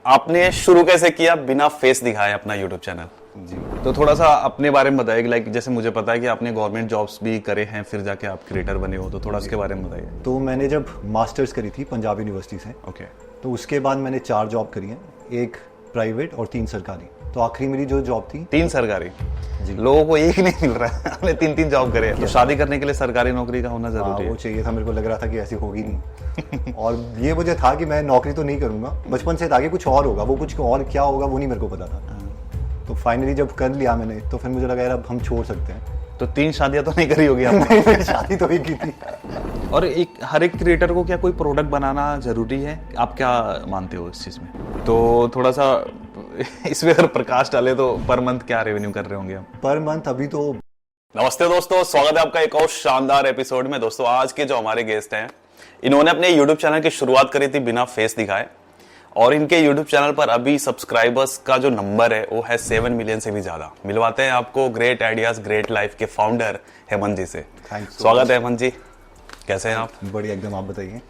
आपने शुरू कैसे किया बिना फेस दिखाए अपना यूट्यूब चैनल? जी। तो थोड़ा सा अपने बारे में बताइए, लाइक जैसे मुझे पता है कि आपने गवर्नमेंट जॉब्स भी करे हैं, फिर जाके आप क्रिएटर बने हो, तो थोड़ा उसके बारे में बताइए। तो मैंने जब मास्टर्स करी थी पंजाब यूनिवर्सिटी से, ओके। तो उसके बाद मैंने 4 जॉब करी हैं, एक प्राइवेट और 3 सरकारी। तो आखिरी मेरी जो जॉब थी 3 सरकारी? जी। लोगों को एक नहीं मिल रहा है, आपने 3 जॉब करे हैं। तो शादी करने के लिए सरकारी नौकरी का होना जरूरी वो है। चाहिए था, मेरे को लग रहा था कि ऐसी होगी नहीं। और ये मुझे था कि मैं नौकरी तो नहीं करूंगा, बचपन से था कि कुछ और होगा, वो कुछ और क्या होगा वो नहीं मेरे को पता था। तो फाइनली जब कर लिया मैंने, तो फिर मुझे लगा यार अब हम छोड़ सकते हैं। तो 3 शादियां तो नहीं करी होगी आपने? नहीं, शादी तो ही की थी। और हर एक क्रिएटर को क्या कोई प्रोडक्ट बनाना जरूरी है? आप क्या मानते हो इस चीज में? तो थोड़ा सा इसमें अगर प्रकाश डाले तो पर मंथ क्या रेवेन्यू कर रहे होंगे हम? पर मंथ अभी तो। नमस्ते दोस्तों, स्वागत है आपका एक और शानदार एपिसोड में। दोस्तों आज के जो हमारे गेस्ट हैं, इन्होंने अपने YouTube चैनल की शुरुआत करी थी बिना फेस दिखाए, और इनके YouTube चैनल पर अभी सब्सक्राइबर्स का जो नंबर है वो है 7 मिलियन से भी ज्यादा। मिलवाते हैं आपको ग्रेट आइडियाज ग्रेट लाइफ के फाउंडर हेमंत जी से। स्वागत है हेमंत जी, कैसे हैं आप? बढ़िया एकदम, आप बताइए।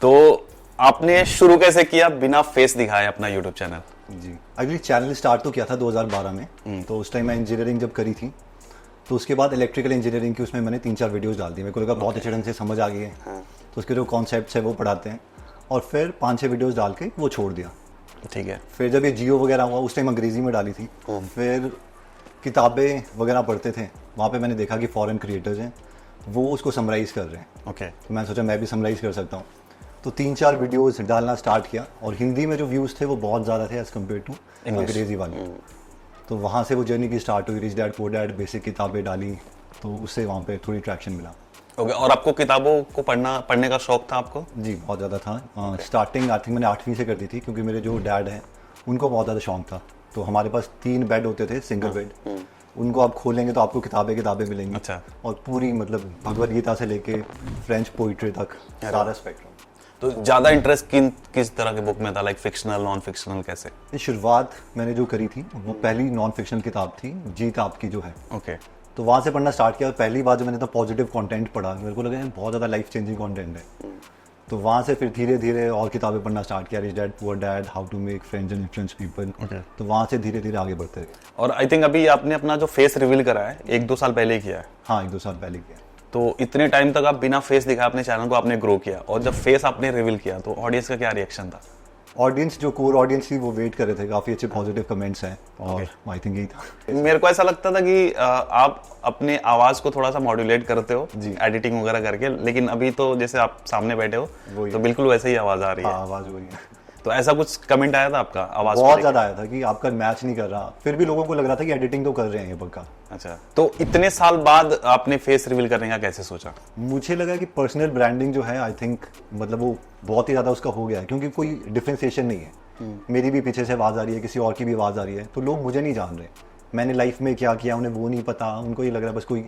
तो आपने शुरू कैसे किया बिना फेस दिखाए अपना YouTube चैनल? जी, एक्चुअली चैनल स्टार्ट तो किया था 2012 में। तो उस टाइम मैं इंजीनियरिंग जब करी थी, तो उसके बाद इलेक्ट्रिकल इंजीनियरिंग की उसमें मैंने 3-4 वीडियोस डाल दी। मेरे को लगा बहुत अच्छे ढंग से समझ आ गई है। तो उसके जो कॉन्सेप्ट्स है वो पढ़ाते हैं, और फिर 5-6 वीडियोस डाल के वो छोड़ दिया। ठीक है। फिर जब ये जियो वगैरह हुआ, उस टाइम अंग्रेजी में डाली थी। फिर किताबें वगैरह पढ़ते थे, वहाँ पे मैंने देखा कि फॉरेन क्रिएटर्स हैं, वो उसको समराइज़ कर रहे हैं। ओके। तो मैंने सोचा मैं भी समराइज़ कर सकता हूँ। तो 3-4 वीडियोस डालना स्टार्ट किया, और हिंदी में जो व्यूज़ थे वो बहुत ज़्यादा थे एज़ कम्पेयर टू अंग्रेजी वाली। तो वहाँ से वो जर्नी की स्टार्ट हुई। Rich dad poor dad basic किताबें डाली, तो उससे वहाँ पे थोड़ी ट्रैक्शन मिला। ओके। और आपको किताबों को पढ़ने का शौक था आपको? जी, बहुत ज़्यादा था। स्टार्टिंग आई थिंक मैंने 8वीं से कर दी थी, क्योंकि मेरे जो डैड हैं उनको बहुत ज़्यादा शौक था। तो हमारे पास 3 बेड होते थे, सिंगल बेड। उनको आप खोलेंगे तो आपको किताबें मिलेंगी। अच्छा। और पूरी मतलब भगवद गीता से लेके फ्रेंच पोइट्री तक सारा स्पेक्ट्रम। तो ज्यादा इंटरेस्ट किस तरह के बुक में था, लाइक फिक्शनल नॉन फिक्शनल कैसे? ये शुरुआत मैंने जो करी थी वो पहली नॉन फिक्शनल किताब थी, जीत आपकी जो है। ओके। तो वहाँ से पढ़ना स्टार्ट किया। पहली बार जब मैंने तो पॉजिटिव कंटेंट पढ़ा, मेरे को लगा बहुत ज़्यादा लाइफ चेंजिंग कंटेंट है। तो वहाँ से फिर धीरे धीरे और किताबें पढ़ना स्टार्ट किया। Rich dad poor dad, how to make friends and influence people. तो वहाँ से धीरे धीरे आगे बढ़ते रहे। और आई थिंक अभी आपने अपना जो फेस रिवील करा है 1-2 साल पहले ही किया है। हाँ, 1-2 साल पहले किया। तो इतने टाइम तक आप बिना फेस दिखाए अपने चैनल को आपने ग्रो किया, और जब फेस आपने रिवील किया तो ऑडियंस का क्या रिएक्शन था? ऑडियंस, जो कोर ऑडियंस थी वो वेट कर रहे थे। काफ़ी अच्छे पॉजिटिव कमेंट्स हैं, और आई थिंक यही था। मेरे को ऐसा लगता था कि आप अपने आवाज को थोड़ा सा मॉड्यूलेट करते हो जी, एडिटिंग वगैरह करके, लेकिन अभी तो जैसे आप सामने बैठे हो तो बिल्कुल वैसे ही आवाज आ रही है। हाँ, आवाज़ वही है। तो ऐसा कुछ कमेंट आया था आपका आवाज? बहुत ज़्यादा आया था कि आपका मैच नहीं कर रहा। फिर भी लोगों को लग रहा था कि एडिटिंग तो कर रहे हैं ये पक्का। अच्छा। तो इतने साल बाद आपने फेस रिवील करने का कैसे सोचा? मुझे लगा कि पर्सनल ब्रांडिंग जो है, आई थिंक मतलब वो बहुत ही ज़्यादा उसका हो गया है, क्योंकि कोई डिफ्रेंसिएशन नहीं है। मेरी भी पीछे से आवाज़ आ रही है, किसी और की भी आवाज़ आ रही है, तो लोग मुझे नहीं जान रहे मैंने लाइफ में क्या किया, उन्हें वो नहीं पता। उनको ये लग रहा है बस कोई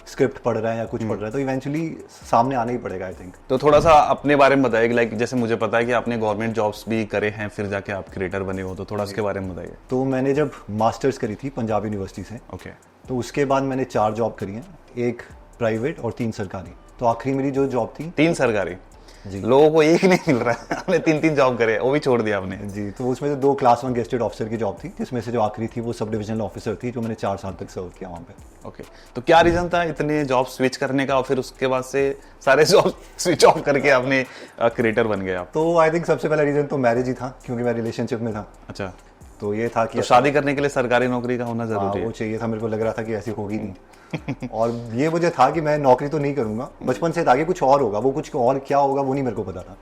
स्क्रिप्ट पढ़ रहा है या कुछ पढ़ रहा है। तो इवेंचुअली सामने आना ही पड़ेगा आई थिंक। तो थोड़ा सा अपने बारे में बताइए, लाइक जैसे मुझे पता है कि आपने गवर्नमेंट जॉब्स भी करे हैं, फिर जाके आप क्रिएटर बने हो, तो थोड़ा उसके बारे में बताइए। तो मैंने जब मास्टर्स करी थी पंजाब यूनिवर्सिटी से, ओके। तो उसके बाद मैंने 4 जॉब करी हैं, एक प्राइवेट और 3 सरकारी। तो आखिरी मेरी जो जॉब थी 3 सरकारी? जी। लोगों को एक नहीं मिल रहा है, आपने 3 जॉब करे, वो भी छोड़ दिया आपने? जी। तो उसमें जो 2 क्लास 1 गेस्टेड ऑफिसर की जॉब थी, जिसमें से जो आखिरी थी वो सब डिविजनल ऑफिसर थी, जो मैंने 4 साल तक सर्व किया वहाँ पे। ओके। तो क्या रीजन था इतने जॉब स्विच करने का, और फिर उसके बाद से सारे जॉब स्विच ऑफ करके आपने क्रिएटर बन गए आप? तो आई थिंक सबसे पहला रीजन तो मैरिज ही था, क्योंकि मैं रिलेशनशिप में था। अच्छा। तो ये था कि तो शादी करने के लिए सरकारी नौकरी का होना जरूरी है? वो चाहिए था, मेरे को लग रहा था कि ऐसी होगी नहीं। और ये मुझे था कि मैं नौकरी तो नहीं करूंगा, बचपन से था कि कुछ और होगा, वो कुछ और क्या होगा वो नहीं मेरे को पता था।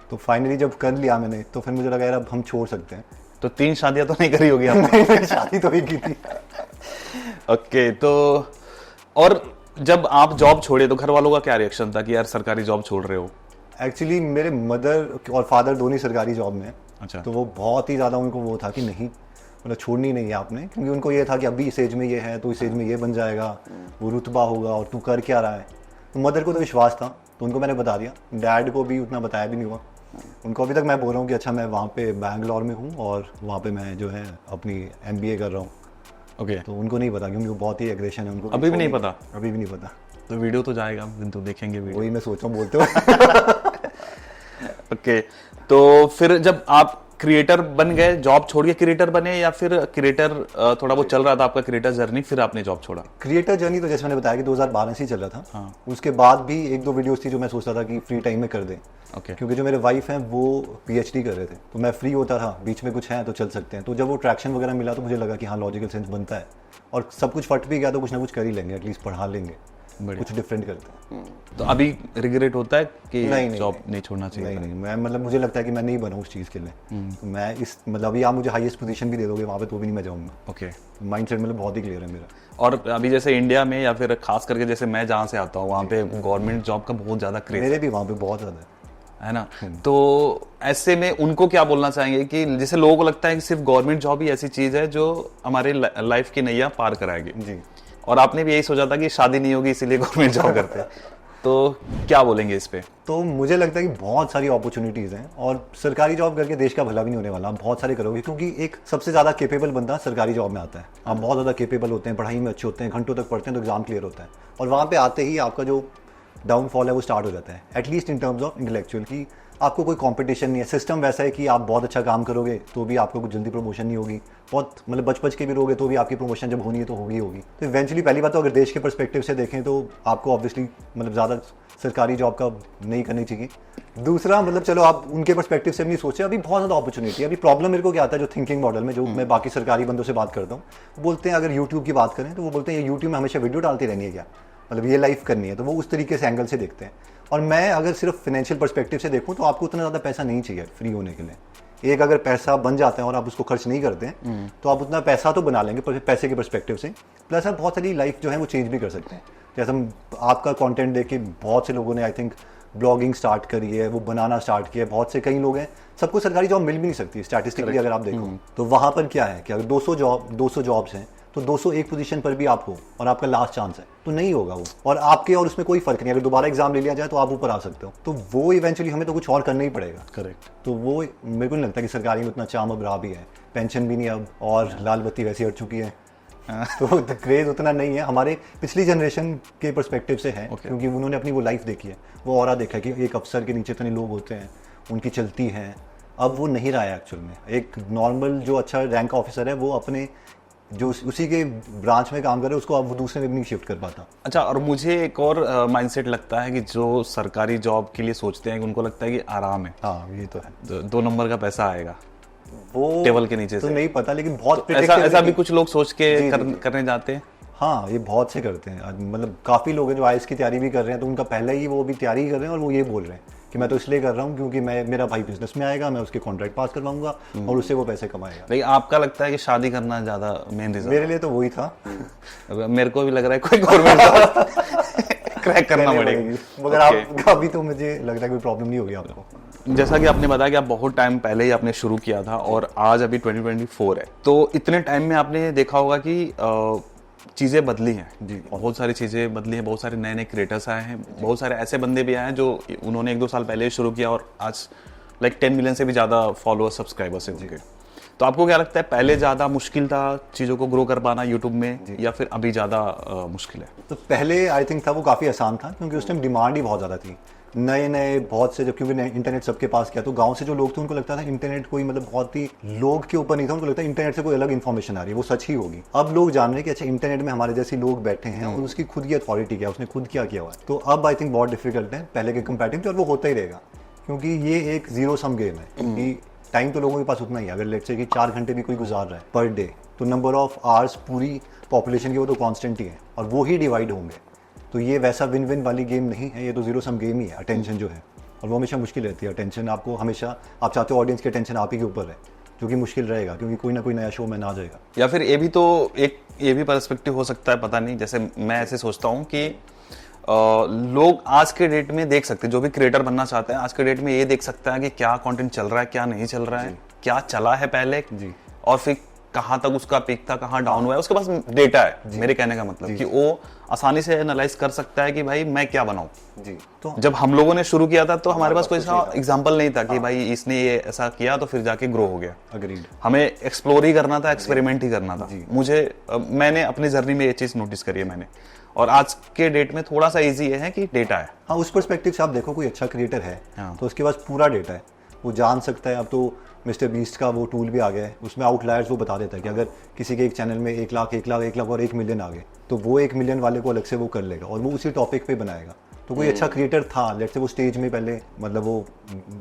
तो फाइनली जब कर लिया मैंने, तो फिर मुझे लगा यार अब हम छोड़ सकते हैं। तो 3 शादियां तो नहीं करी होगी आपने? नहीं, शादी तो ही की थी। ओके। तो और जब आप जॉब छोड़े तो घर वालों का क्या रिएक्शन था कि यार सरकारी जॉब छोड़ रहे हो? एक्चुअली मेरे मदर और फादर दोनों ही सरकारी जॉब में हैं। अच्छा। तो वो बहुत ही ज़्यादा उनको वो था कि नहीं, मतलब छोड़नी नहीं है आपने, क्योंकि उनको ये था कि अभी इस एज में ये है तो इस एज में ये बन जाएगा, वो रुतबा होगा, और तू कर क्या रहा है। तो मदर को तो विश्वास था, तो उनको मैंने बता दिया। डैड को भी उतना बताया भी नहीं हुआ। उनको अभी तक मैं बोल रहा हूँ कि अच्छा मैं वहाँ पे बैंगलोर में हूँ, और वहाँ पे मैं जो है अपनी MBA कर रहा हूँ। ओके। तो उनको नहीं पता, क्योंकि वो बहुत ही एग्रेशन है उनको। अभी भी नहीं पता? अभी भी नहीं पता। तो वीडियो तो जाएगा, तो देखेंगे वीडियो। वही मैं सोच रहा हूँ बोलते हुए। ओके। तो फिर जब आप क्रिएटर बन गए, जॉब छोड़ के क्रिएटर बने, या फिर क्रिएटर थोड़ा बहुत चल रहा था आपका क्रिएटर जर्नी, फिर आपने जॉब छोड़ा? क्रिएटर जर्नी तो जैसे मैंने बताया कि 2012 से ही चल रहा था। हाँ। उसके बाद भी एक दो वीडियोस थी जो मैं सोचता था कि फ्री टाइम में कर दें, ओके। क्योंकि जो मेरे वाइफ हैं वो पीएचडी कर रहे थे, तो मैं फ्री होता था, बीच में कुछ है तो चल सकते हैं। तो जब वो ट्रैक्शन वगैरह मिला तो मुझे लगा कि हाँ लॉजिकल सेंस बनता है, और सब कुछ फट भी गया तो कुछ ना कुछ कर ही लेंगे, एटलीस्ट पढ़ा लेंगे, कुछ डिफरेंट करते हैं। तो अभी रिग्रेट होता है कि नहीं, जॉब नहीं छोड़ना चाहिए? नहीं, मैं मतलब मुझे लगता है कि मैं नहीं बना उस चीज़ के लिए। मैं इस मतलब अभी आप मुझे हाईएस्ट पोजीशन भी दे दोगे वहाँ पे तो भी नहीं मैं जाऊँगा। ओके। माइंडसेट मतलब बहुत ही क्लियर है मेरा। और अभी जैसे इंडिया में, या फिर खास करके जैसे मैं जहाँ से आता हूँ, वहाँ पे गवर्नमेंट जॉब का बहुत ज़्यादा क्रेज मेरे भी वहाँ पे बहुत ज़्यादा है ना। तो ऐसे में उनको क्या बोलना चाहेंगे कि जैसे लोगों को लगता है कि सिर्फ गवर्नमेंट जॉब ही ऐसी चीज़ है जो हमारे लाइफ की नैया पार कराएगी जी। और आपने भी यही सोचा था कि शादी नहीं होगी इसीलिए गवर्नमेंट जॉब करते हैं, तो क्या बोलेंगे इस पे? तो मुझे लगता है कि बहुत सारी अपॉर्चुनिटीज़ हैं, और सरकारी जॉब करके देश का भला भी नहीं होने वाला। आप बहुत सारे करोगे, क्योंकि एक सबसे ज़्यादा केपेबल बंदा सरकारी जॉब में आता है। आप बहुत ज़्यादा केपेबल होते हैं, पढ़ाई में अच्छे होते हैं, घंटों तक पढ़ते हैं तो एग्जाम क्लियर होता है, और वहाँ पे आते ही आपका जो डाउनफॉल है वो स्टार्ट हो जाता है, at least in terms of intellectual, की आपको कोई कंपटीशन नहीं है। सिस्टम वैसा है कि आप बहुत अच्छा काम करोगे तो भी आपको कुछ जल्दी प्रमोशन नहीं होगी, बहुत मतलब बच के भी रहोगे तो भी आपकी प्रमोशन जब होनी है तो होगी। तो इवेंचुअली पहली बात तो अगर देश के पर्सपेक्टिव से देखें तो आपको ऑब्वियसली मतलब ज़्यादा सरकारी जॉब का नहीं करनी चाहिए। दूसरा मतलब चलो आप उनके पर्सपेक्टिव से भी नहीं सोचे, अभी बहुत ज़्यादा अपॉर्चुनिटी है। अभी प्रॉब्लम मेरे को क्या आता है जो थिंकिंग मॉडल में, जो मैं बाकी सरकारी बंदों से बात करता हूँ, बोलते हैं अगर यूट्यूब की बात करें तो वो बोलते हैं ये यूट्यूब में हमेशा वीडियो डालती रहनी है क्या, मतलब ये लाइफ करनी है, तो वो उस तरीके से एंगल से देखते हैं। और मैं अगर सिर्फ फाइनेंशियल पर्सपेक्टिव से देखूं तो आपको उतना ज़्यादा पैसा नहीं चाहिए फ्री होने के लिए। एक अगर पैसा बन जाता है और आप उसको खर्च नहीं करते हैं तो आप उतना पैसा तो बना लेंगे पैसे के पर्सपेक्टिव से, प्लस आप बहुत सारी लाइफ जो है वो चेंज भी कर सकते हैं। जैसे हम आपका कंटेंट देख के बहुत से लोगों ने आई थिंक ब्लॉगिंग स्टार्ट करी है, वो बनाना स्टार्ट किया है, बहुत से कई लोग हैं, सबको सरकारी जॉब मिल भी नहीं सकती स्टैटिस्टिकली अगर आप देखो। तो वहाँ पर क्या है कि अगर 200 जॉब्स हैं तो 201 पोजीशन पर भी आप हो और आपका लास्ट चांस है तो नहीं होगा वो, और आपके और उसमें कोई फर्क नहीं। अगर दोबारा एग्जाम ले लिया जाए तो आप ऊपर आ सकते हो, तो वो इवेंचुअली हमें तो कुछ और करना ही पड़ेगा। करेक्ट। तो वो मेरे को नहीं लगता कि सरकारी में उतना चाम अब रहा भी है, पेंशन भी नहीं अब, और लाल बत्ती वैसी हट चुकी है। तो क्रेज उतना नहीं है हमारे पिछली जनरेशन के पर्सपेक्टिव से है, क्योंकि उन्होंने अपनी वो लाइफ देखी है, वो और देखा है कि एक अफसर के नीचे इतने लोग होते हैं, उनकी चलती है। अब वो नहीं रहा है एक्चुअल में। एक नॉर्मल जो अच्छा रैंक ऑफिसर है वो अपने जो उसी के ब्रांच में काम कर रहे हैं उसको अब वो दूसरे में भी नहीं शिफ्ट कर पाता। अच्छा, और मुझे एक और माइंडसेट लगता है कि जो सरकारी जॉब के लिए सोचते हैं कि उनको लगता है कि आराम है। हाँ ये तो है, 2 नंबर का पैसा आएगा वो टेबल के नीचे तो से। नहीं पता, लेकिन बहुत ऐसा भी कुछ लोग सोच के करने जाते हैं। हाँ ये बहुत से करते हैं, मतलब काफ़ी लोग हैं जो आईएएस की तैयारी भी कर रहे हैं, तो उनका पहले ही वो भी तैयारी कर रहे हैं और वो ये बोल रहे हैं कि मैं तो इसलिए कर रहा हूँ क्योंकि मेरा भाई बिजनेस में आएगा, मैं उसके कॉन्ट्रैक्ट पास करवाऊंगा और उससे वो पैसे कमाएगा। लेकिन आपका लगता है कि शादी करना ज़्यादा मेन रीज़न? मेरे लिए तो वही था। मेरे को भी लग रहा है कोई गवर्नमेंट जॉब क्रैक करना पड़ेगा, मगर आप अभी तो मुझे लग रहा है कोई प्रॉब्लम नहीं होगी आपको। जैसा कि आपने बताया कि आप बहुत टाइम पहले ही आपने शुरू किया था और आज अभी 2024 है, तो इतने टाइम में आपने देखा होगा कि चीज़ें बदली हैं जी, बहुत सारी चीज़ें बदली हैं, बहुत सारे नए नए क्रिएटर्स आए हैं, बहुत सारे ऐसे बंदे भी आए हैं जो उन्होंने 1-2 साल पहले शुरू किया और आज लाइक 10 मिलियन से भी ज़्यादा फॉलोअर्स सब्सक्राइबर्स हैं उनके। तो आपको क्या लगता है पहले ज़्यादा मुश्किल था चीज़ों को ग्रो कर पाना यूट्यूब में, या फिर अभी ज़्यादा मुश्किल है? तो पहले आई थिंक था वो काफ़ी आसान था, क्योंकि उस टाइम डिमांड ही बहुत ज़्यादा थी, नए बहुत से, जब क्योंकि इंटरनेट सबके पास किया, तो गांव से जो लोग थे उनको लगता था इंटरनेट कोई मतलब बहुत ही लोग के ऊपर नहीं था, उनको लगता है इंटरनेट से कोई अलग इन्फॉर्मेशन आ रही है, वो सच ही होगी। अब लोग जान रहे हैं कि अच्छा इंटरनेट में हमारे जैसे लोग बैठे हैं और उसकी खुद की अथॉरिटी क्या है, उसने खुद क्या किया हुआ है। तो अब आई थिंक बहुत डिफिकल्ट है पहले के कंपैरेटिव, और वो होता ही रहेगा, क्योंकि ये एक जीरो सम गेम है कि टाइम तो लोगों के पास उतना ही है। अगर लेट्स से कि 4 घंटे भी कोई गुजार रहा है पर डे, तो नंबर ऑफ आवर्स पूरी पॉपुलेशन की वो तो कांस्टेंट ही है और वो ही डिवाइड होंगे। तो ये वैसा विन विन वाली गेम नहीं है, ये तो जीरो सम गेम ही है। अटेंशन जो है, और वो हमेशा मुश्किल रहती है। अटेंशन आपको हमेशा, आप चाहते हो ऑडियंस की अटेंशन आप ही के ऊपर है, जो कि मुश्किल रहेगा क्योंकि कोई ना कोई नया शो में ना आ जाएगा। या फिर ये भी तो एक ये भी पर्सपेक्टिव हो सकता है, पता नहीं, जैसे मैं ऐसे सोचता हूँ कि लोग आज के डेट में देख सकते हैं, जो भी क्रिएटर बनना चाहते हैं आज के डेट में ये देख सकता है कि क्या कंटेंट चल रहा है, क्या नहीं चल रहा है, क्या चला है पहले जी, और फिर कहाँ तक उसका पीक था, कहाँ डाउन हुआ है, उसके पास डेटा है। मेरे कहने का मतलब कि वो आसानी से एनालाइज कर सकता है कि भाई मैं क्या बनाऊं जी। तो जब हम लोगों ने शुरू किया था तो हमारे पास कोई ऐसा एग्जांपल नहीं था कि भाई इसने ये ऐसा किया तो फिर जाके ग्रो हो गया। अग्रीड। हमें एक्सप्लोर ही करना था, एक्सपेरिमेंट ही करना था। मैंने अपनी जर्नी में ये चीज नोटिस करी है मैंने, और आज के डेट में थोड़ा सा इजी है कि डेटा है। हाँ, उस पर्सपेक्टिव से आप देखो कोई अच्छा क्रिएटर है तो उसके पास पूरा डेटा है, वो जान सकता है। अब तो मिस्टर बीस्ट का वो टूल भी आ गया है, उसमें आउटलायर्स वो बता देता है कि अगर किसी के एक चैनल में 1 लाख 1 लाख 1 लाख और 1 मिलियन आ गए तो वो 1 मिलियन वाले को अलग से वो कर लेगा और वो उसी टॉपिक पे बनाएगा। तो कोई अच्छा क्रिएटर था, लेट्स से वो स्टेज में पहले मतलब वो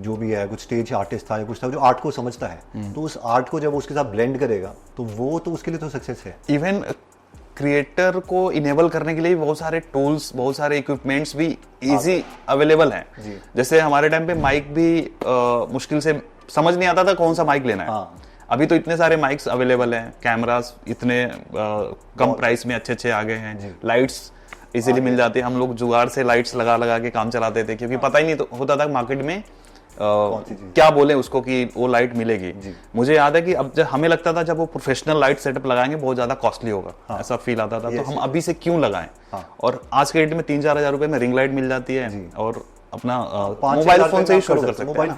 जो भी है कुछ स्टेज आर्टिस्ट था या कुछ था जो आर्ट को समझता है, तो उस आर्ट को जब उसके साथ ब्लेंड करेगा तो वो तो उसके लिए तो सक्सेस है। इवन क्रिएटर को इनेबल करने के लिए बहुत सारे टूल्स, बहुत सारे इक्विपमेंट्स भी इजी अवेलेबल हैं। जैसे हमारे टाइम पे माइक भी मुश्किल से समझ नहीं आता था कौन सा माइक लेना है। अभी तो इतने सारे माइक्स अवेलेबल हैं, कैमरास इतने कम प्राइस में अच्छे अच्छे आ गए हैं, लाइट्स इजीली मिल जाती है। हम लोग जुगाड़ से लाइट्स लगा लगा के काम चलाते थे क्योंकि पता ही नहीं तो होता था मार्केट में क्या बोले उसको कि वो लाइट मिलेगी। मुझे याद है कि अब जब हमें लगता था जब वो प्रोफेशनल लाइट सेटअप लगाएंगे बहुत ज्यादा कॉस्टली होगा, ऐसा फील आता था। तो हम अभी से क्यों लगाएं? और आज के डेट में 3-4 हजार रुपए में रिंग लाइट मिल जाती है और अपना मोबाइल फोन से ही शुरू कर सकते हैं, मोबाइल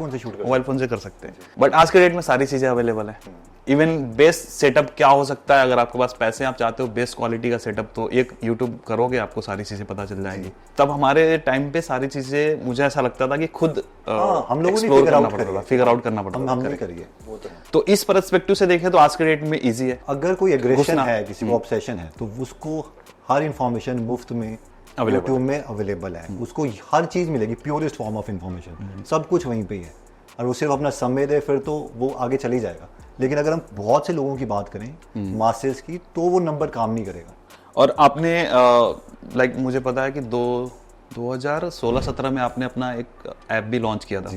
फोन से कर सकते हैं। बट आज के डेट में सारी चीजें अवेलेबल है। इवन बेस्ट सेटअप क्या हो सकता है, अगर आपके पास पैसे आप चाहते हो बेस्ट क्वालिटी का सेटअप, तो एक यूट्यूब करोगे आपको सारी चीजें पता चल जाएंगी। तब हमारे टाइम पे सारी चीजें मुझे ऐसा लगता था कि खुद हम लोगों ने फिगर आउट करना पड़ता था। हमने करिए वो तो इस पर्सपेक्टिव से देखें तो आज के डेट में इजी है। अगर कोई एग्रेशन है, किसी को ऑब्सेशन है, तो उसको हर इंफॉर्मेशन मुफ्त में यूट्यूब में अवेलेबल है। उसको हर चीज मिलेगी, प्योरेस्ट फॉर्म ऑफ इंफॉर्मेशन, सब कुछ वहीं पे ही है। और वो सिर्फ अपना समय दे फिर तो वो आगे चली जाएगा। लेकिन अगर हम बहुत से लोगों की बात करें, मासेस की, तो वो नंबर काम नहीं करेगा। और आपने लाइक मुझे पता है कि 2016-17 में आपने अपना एक ऐप भी लॉन्च किया था।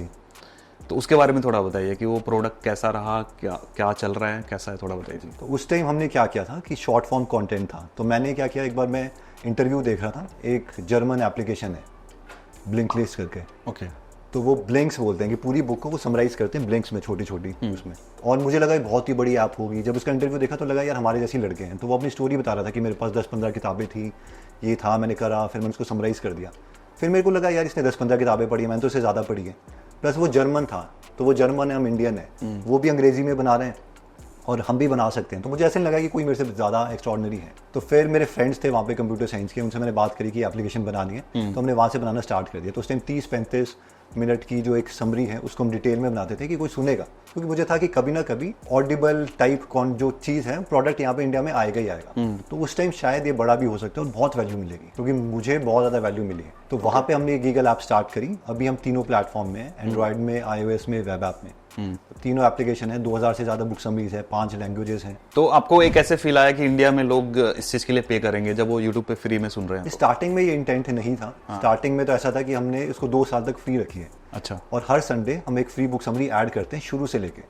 तो उसके बारे में थोड़ा बताइए कि वो प्रोडक्ट कैसा रहा, क्या चल रहा है, कैसा है, थोड़ा बताइए। तो उस टाइम हमने क्या किया था कि शॉर्ट फॉर्म कंटेंट था। तो मैंने क्या किया, एक बार मैं इंटरव्यू देख रहा था, एक जर्मन एप्लीकेशन है ब्लिंकलिस्ट करके। ओके। तो वो ब्लिंक्स बोलते हैं कि पूरी बुक को वो समराइज करते हैं ब्लिंक्स में, छोटी छोटी उसमें। और मुझे लगा बहुत ही बड़ी ऐप होगी। जब उसका इंटरव्यू देखा तो लगा यार हमारे जैसे लड़के हैं। तो वो अपनी स्टोरी बता रहा था कि मेरे पास 10-15 किताबें थी, ये था, मैंने करा, फिर मैंने उसको समराइज कर दिया। फिर मेरे को लगा यार इसने 10-15 किताबें पढ़ी है, मैंने तो उससे ज़्यादा पढ़ी है। प्लस वो जर्मन था, तो वो जर्मन है, हम इंडियन है, वो भी अंग्रेजी में बना रहे हैं और हम भी बना सकते हैं। तो मुझे ऐसे नहीं लगा कि कोई मेरे से ज़्यादा एक्स्ट्रॉर्डनरी है। तो फिर मेरे फ्रेंड्स थे वहाँ पे कंप्यूटर साइंस के, उनसे मैंने बात करी कि एप्लीकेशन बनानी है। तो हमने वहाँ से बनाना स्टार्ट कर दिया। तो उस टाइम 30-35 मिनट की जो एक समरी है उसको हम डिटेल में बनाते थे कि कोई सुनेगा, क्योंकि मुझे था कि कभी ना कभी ऑडिबल टाइप कौन जो चीज़ है, प्रोडक्ट यहाँ पे इंडिया में आएगा ही आएगा। तो उस टाइम शायद ये बड़ा भी हो सकता है और बहुत वैल्यू मिलेगी, क्योंकि मुझे बहुत ज़्यादा वैल्यू मिली है। तो वहाँ पे हमने गीगल ऐप स्टार्ट करी। अभी हम तीनों प्लेटफॉर्म में, एंड्रॉयड में, iOS में, वेब ऐप में, तीनों एप्लीकेशन है। 2000 से ज़्यादा बुक समरीज है, 5 लैंग्वेजेस हैं। तो आपको एक ऐसे फील आया कि इंडिया में लोग इस चीज़ के लिए पे करेंगे जब वो यूट्यूब पे फ्री में सुन रहे हैं? स्टार्टिंग में ये इंटेंट नहीं था। स्टार्टिंग में तो ऐसा था कि हमने इसको 2 साल तक फ्री रखी है। अच्छा। और हर संडे हम एक फ्री बुक समरी ऐड करते हैं शुरू से लेके,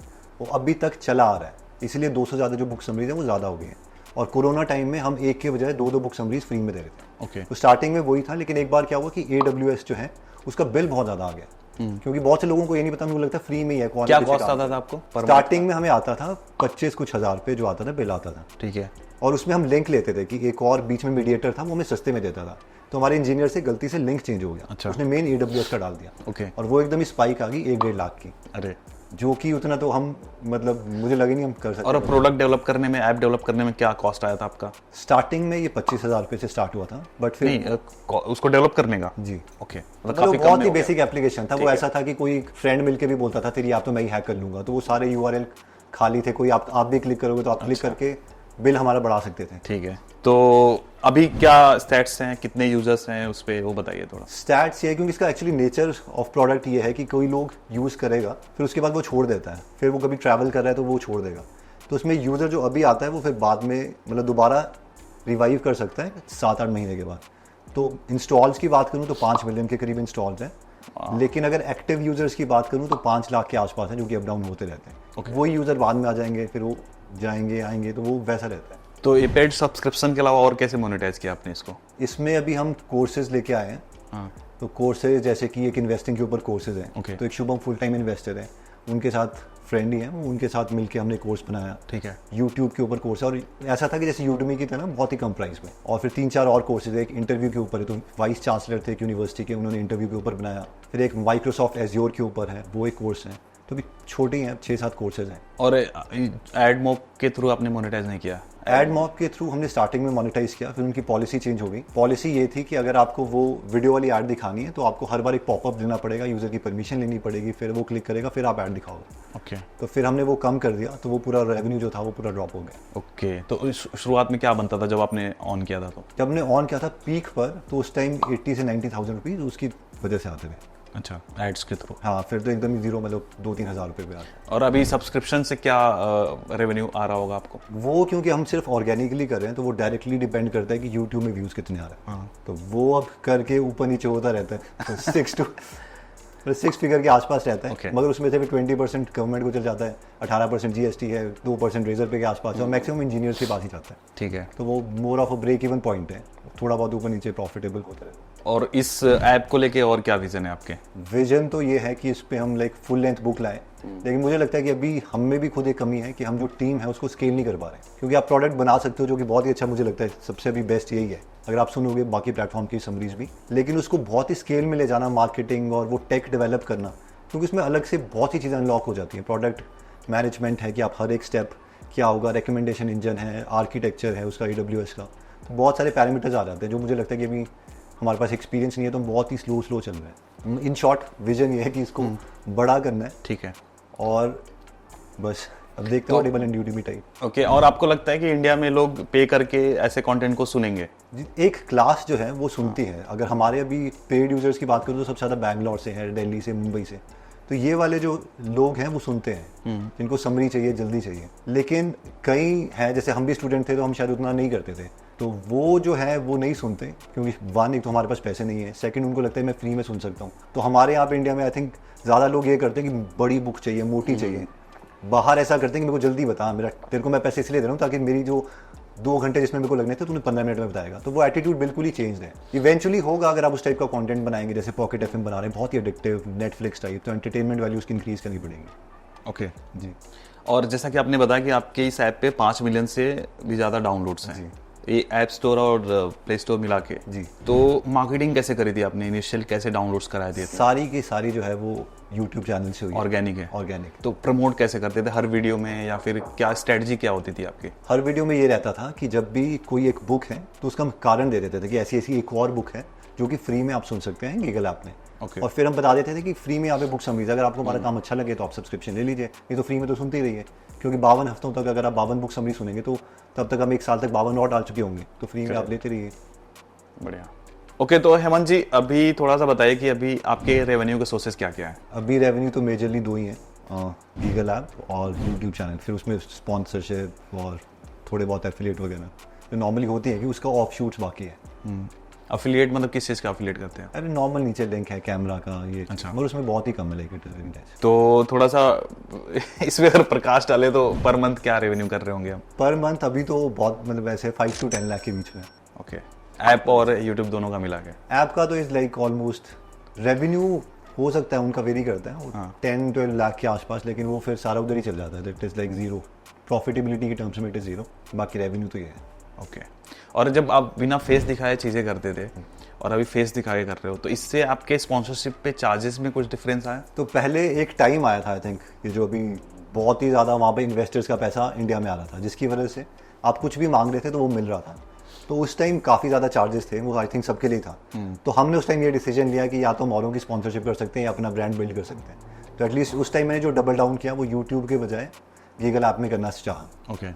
वो अभी तक चला आ रहा है। इसलिए 200 ज़्यादा जो बुक समरीज है वो ज़्यादा हो गई है। और कोरोना टाइम में हम एक के बजाय 2-2 बुक समरीज फ्री में दे रहे थे। ओके। तो स्टार्टिंग में वही था, लेकिन एक बार क्या हुआ कि AWS जो है उसका बिल बहुत ज़्यादा आ गया, क्योंकि बहुत से लोगों को ये नहीं पता, उनको लगता फ्री में ही है। क्या कॉस्ट आता था आपको? स्टार्टिंग में हमें आता था 25 कुछ हज़ार पे जो आता था, बिल आता था। ठीक है। और उसमें हम लिंक लेते थे कि एक और बीच में मीडिएटर था, वो हमें सस्ते में देता था। तो हमारे इंजीनियर से गलती से लिंक चेंज हो गया। अच्छा। उसने मेन AWS का डाल दिया। ओके। और वो एकदम ही स्पाइक आ गई 1-1.5 लाख की। अरे, जो कि उतना तो हम मतलब मुझे लगे नहीं हम कर सकते। और प्रोडक्ट डेवलप करने में, ऐप डेवलप करने में क्या कॉस्ट आया था आपका? स्टार्टिंग में ये 25,000 रुपये से स्टार्ट हुआ था, बट फिर नहीं, उसको डेवलप करने का? जी। ओके। मतलब बहुत ही बेसिक एप्लीकेशन था। वो ऐसा था कि कोई फ्रेंड मिलके भी बोलता था तेरी ऐप तो मैं ही हैक कर लूंगा। तो वो सारे URL खाली थे, कोई आप भी क्लिक करोगे तो आप क्लिक करके बिल हमारा बढ़ा सकते थे। ठीक है। तो अभी क्या स्टैट्स हैं, कितने यूजर्स हैं उस पे, वो बताइए थोड़ा। स्टैट्स ये है क्योंकि इसका एक्चुअली नेचर ऑफ प्रोडक्ट ये है कि कोई लोग यूज़ करेगा, फिर उसके बाद वो छोड़ देता है, फिर वो कभी ट्रैवल कर रहा है तो वो छोड़ देगा। तो उसमें यूज़र जो अभी आता है वो फिर बाद में मतलब दोबारा रिवाइव कर सकता है 7-8 महीने के बाद। तो इंस्टॉल्स की बात करूँ तो 5 मिलियन के करीब इंस्टॉल्स हैं। लेकिन अगर एक्टिव यूजर्स की बात करूँ तो 5 लाख के आसपास है, जो कि अप डाउन होते रहते हैं। वही यूज़र बाद में आ जाएंगे, फिर वो जाएंगे आएंगे, तो वो वैसा रहता है। तो ये पेड सब्सक्रिप्शन के अलावा और कैसे मोनेटाइज किया आपने इसको? इसमें अभी हम कोर्सेज लेके आए हैं। तो कोर्सेज जैसे कि एक इन्वेस्टिंग के ऊपर कोर्सेज हैं। तो एक शुभम फुल टाइम इन्वेस्टर है, उनके साथ फ्रेंड ही है, उनके साथ मिलके हमने कोर्स बनाया। ठीक है। यूट्यूब के ऊपर कोर्स है, और ऐसा था कि जैसे यूडमी की तरह बहुत ही कम प्राइस में। और फिर 3-4 और कोर्सेज है। एक इंटरव्यू के ऊपर है, तो वाइस चांसलर थे एक यूनिवर्सिटी के, उन्होंने इंटरव्यू के ऊपर बनाया। फिर एक माइक्रोसॉफ्ट एज्योर के ऊपर है, वो एक कोर्स है। तो अभी छोटी हैं, 6-7 कोर्सेज हैं। और एड मॉक के थ्रू आपने मोनेटाइज नहीं किया? एड मॉक के थ्रू हमने स्टार्टिंग में मोनेटाइज किया, फिर उनकी पॉलिसी चेंज हो गई। पॉलिसी ये थी कि अगर आपको वो वीडियो वाली ऐड दिखानी है तो आपको हर बार एक पॉपअप देना पड़ेगा, यूज़र की परमिशन लेनी पड़ेगी, फिर वो क्लिक करेगा, फिर आप ऐड दिखाओगे। ओके। तो फिर हमने वो कम कर दिया, तो वो पूरा रेवेन्यू जो था वो पूरा ड्रॉप हो गया। ओके, तो शुरुआत में क्या बनता था जब आपने ऑन किया था? तो जब हमने ऑन किया था पीक पर, तो उस टाइम 80 से 90,000 रुपीज़ उसकी वजह से आते थे। अच्छा, एड्स के थ्रू। हाँ, फिर तो एकदम ही जीरो, मतलब 2-3 हज़ार रुपये पे आता है। और अभी सब्सक्रिप्शन से क्या रेवेन्यू आ रहा होगा आपको? वो क्योंकि हम सिर्फ ऑर्गेनिकली कर रहे हैं तो वो डायरेक्टली डिपेंड करता है कि यूट्यूब में व्यूज़ कितने आ रहे हैं। तो वो अब करके ऊपर नीचे होता रहता है, तो 6 फिगर के आसपास रहता है। Okay. मगर उसमें से भी 20% गवर्नमेंट को चल जाता है, 18% जीएसटी है, 2% रेजर पे के आसपास, और मैक्सिमम इंजीनियर्स के पास ही जाता है। ठीक है। तो वो more of a break even point है, थोड़ा बहुत ऊपर नीचे प्रॉफिटेबल होता है। और इस ऐप को लेके और क्या विजन है आपके? विजन तो ये है कि इस पे हम लाइक फुल लेंथ बुक लाएं, लेकिन मुझे लगता है कि अभी हम में भी खुद एक कमी है कि हम जो टीम है उसको स्केल नहीं कर पा रहे, क्योंकि आप प्रोडक्ट बना सकते हो जो कि बहुत ही अच्छा, मुझे लगता है सबसे अभी बेस्ट यही है अगर आप सुनोगे बाकी प्लेटफॉर्म की समरीज भी, लेकिन उसको बहुत ही स्केल में ले जाना, मार्केटिंग और वो टेक डेवलप करना, क्योंकि उसमें अलग से बहुत सी चीज़ें अनलॉक हो जाती हैं। प्रोडक्ट मैनेजमेंट है कि आप हर एक स्टेप क्या होगा, रिकमेंडेशन इंजन है, आर्किटेक्चर है उसका, AWS का, तो बहुत सारे पैरामीटर्स आ जाते हैं जो मुझे लगता है कि अभी हमारे पास एक्सपीरियंस नहीं है, तो हम बहुत ही स्लो चल रहे हैं। इन शॉर्ट विजन ये है कि इसको बड़ा करना है। ठीक है। और बस अब देखते हैं Audible and Udemy type. Okay, और आपको लगता है कि इंडिया में लोग पे करके ऐसे कंटेंट को सुनेंगे? एक क्लास जो है वो सुनती है। अगर हमारे अभी पेड यूजर्स की बात करूँ तो सबसे ज़्यादा बैंगलोर से है, दिल्ली से, मुंबई से, तो ये वाले जो लोग हैं वो सुनते हैं, जिनको समरी चाहिए, जल्दी चाहिए। लेकिन कई हैं, जैसे हम भी स्टूडेंट थे तो हम शायद उतना नहीं करते थे, तो वो जो है वो नहीं सुनते, क्योंकि वन, एक तो हमारे पास पैसे नहीं है, सेकंड उनको लगता है मैं फ्री में सुन सकता हूँ। तो हमारे यहाँ पे इंडिया में आई थिंक ज़्यादा लोग ये करते हैं कि बड़ी बुक चाहिए, मोटी चाहिए। बाहर ऐसा करते हैं कि मेरे को जल्दी बता, मेरा तेरे को मैं पैसे इसलिए दे रहा हूँ ताकि मेरी जो 2 घंटे जिसमें मेरे को लगने थे तूने 15 मिनट में बताएगा। तो वो एटीट्यूड बिल्कुल ही चेंज है। इवेंचुअली होगा अगर आप उस टाइप का कंटेंट बनाएंगे, जैसे पॉकेट एफएम बना रहे हैं, बहुत ही एडिक्टिव, नेटफ्लिक्स टाइप, तो एंटरटेनमेंट वैल्यू उसकी इंक्रीज करनी पड़ेगी। ओके जी। और जैसा कि आपने बताया कि आपके इस ऐप पे 5 मिलियन से भी ज़्यादा डाउनलोड्स हैं, ये ऐप स्टोर और प्ले स्टोर मिला के। जी। तो मार्केटिंग कैसे करी थी आपने? इनिशियल कैसे डाउनलोड्स कराए थे? सारी की सारी जो है वो यूट्यूब चैनल से हुई। ऑर्गेनिक है? ऑर्गेनिक। तो प्रमोट कैसे करते थे? हर वीडियो में, या फिर क्या स्ट्रेटजी क्या होती थी आपकी? हर वीडियो में ये रहता था कि जब भी कोई एक बुक है तो उसका हम कारण दे देते थे कि ऐसी ऐसी एक और बुक है जो कि फ्री में आप सुन सकते हैं गूगल ऐप में। Okay. और फिर हम बता देते थे कि फ्री में यहाँ पे बुक समरीज, अगर आपको हमारा काम अच्छा लगे तो आप सब्सक्रिप्शन ले लीजिए, ये तो फ्री में तो सुनते ही रहिए, क्योंकि 52 हफ्तों तक अगर आप 52 बुक समरी सुनेंगे तो तब तक हम 1 साल तक 52 और डाल चुके होंगे, तो फ्री में आप लेते रहिए। बढ़िया। ओके, तो हेमंत जी अभी थोड़ा सा बताइए कि अभी आपके रेवेन्यू के सोर्सेज क्या क्या है? अभी रेवेन्यू तो मेजरली 2 ही हैं, गूगल ऐप और यूट्यूब चैनल, फिर उसमें स्पॉन्सरशिप और थोड़े बहुत एफिलिएट वगैरह जो नॉर्मली होती है कि उसका ऑफ शूट्स बाकी है। अफिलिएट मतलब किस चीज़ का अफिलिएट करते हैं? अरे नॉर्मल नीचे लिंक है कैमरा का, ये अच्छा। मगर उसमें बहुत ही कम है, लेकिन तो थोड़ा सा इसमें अगर प्रकाश डाले तो पर मंथ क्या रेवेन्यू कर रहे होंगे हम? पर मंथ अभी तो बहुत, मतलब ऐसे 5 to 10 लाख के बीच में। ओके, ऐप और यूट्यूब दोनों का मिला के? ऐप का तो इज लाइक ऑलमोस्ट रेवेन्यू हो सकता है उनका वेरी करता है, वो 10-12 लाख के आसपास, लेकिन वो फिर सारा उधर ही चल जाता है, that is like zero. Profitability के टर्म्स में इट इज जीरो, बाकी रेवेन्यू तो ये है। ओके। और जब आप बिना फेस दिखाए चीज़ें करते थे और अभी फेस दिखाए कर रहे हो, तो इससे आपके स्पॉन्सरशिप पे चार्जेस में कुछ डिफरेंस आया? तो पहले एक टाइम आया था आई थिंक कि जो अभी बहुत ही ज़्यादा वहाँ पे इन्वेस्टर्स का पैसा इंडिया में आ रहा था, जिसकी वजह से आप कुछ भी मांग रहे थे तो वो मिल रहा था। तो उस टाइम काफ़ी ज़्यादा चार्जेस थे, वो आई थिंक सबके लिए था। तो हमने उस टाइम ये डिसीजन लिया कि या तो हम औरों की स्पॉन्सरशिप कर सकते हैं या अपना ब्रांड बिल्ड कर सकते हैं। तो एटलीस्ट उस टाइम मैंने जो डबल डाउन किया वो यूट्यूब के बजाय गूगल ऐप में करना चाहा। ओके।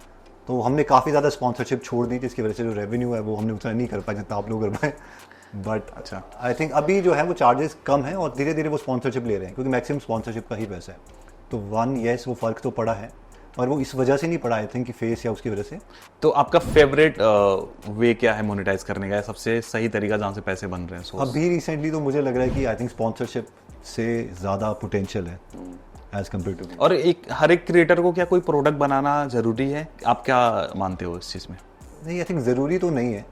तो हमने काफ़ी ज़्यादा स्पॉन्सरशिप छोड़ दी, जिसकी वजह से जो रेवेन्यू है वो हमने उतना नहीं कर पाए जितना आप लोग कर पाए। बट अच्छा, आई थिंक अभी जो है वो चार्जेस कम है और धीरे धीरे वो स्पॉन्सरशिप ले रहे हैं, क्योंकि मैक्सिमम स्पॉन्सरशिप का ही पैसा है। तो वन येस वो फ़र्क तो पड़ा है, और वो इस वजह से नहीं पड़ा आई थिंक कि फेस या उसकी वजह से। तो आपका फेवरेट वे क्या है मोनेटाइज करने का? सबसे सही तरीका जहाँ से पैसे बन रहे हैं source? अभी रिसेंटली तो मुझे लग रहा है कि आई थिंक स्पॉन्सरशिप से ज़्यादा पोटेंशियल है एज कम्पेयर टू। और हर एक क्रिएटर को क्या कोई प्रोडक्ट बनाना जरूरी है? आप क्या मानते हो इस चीज़ में? नहीं, आई थिंक ज़रूरी तो नहीं है,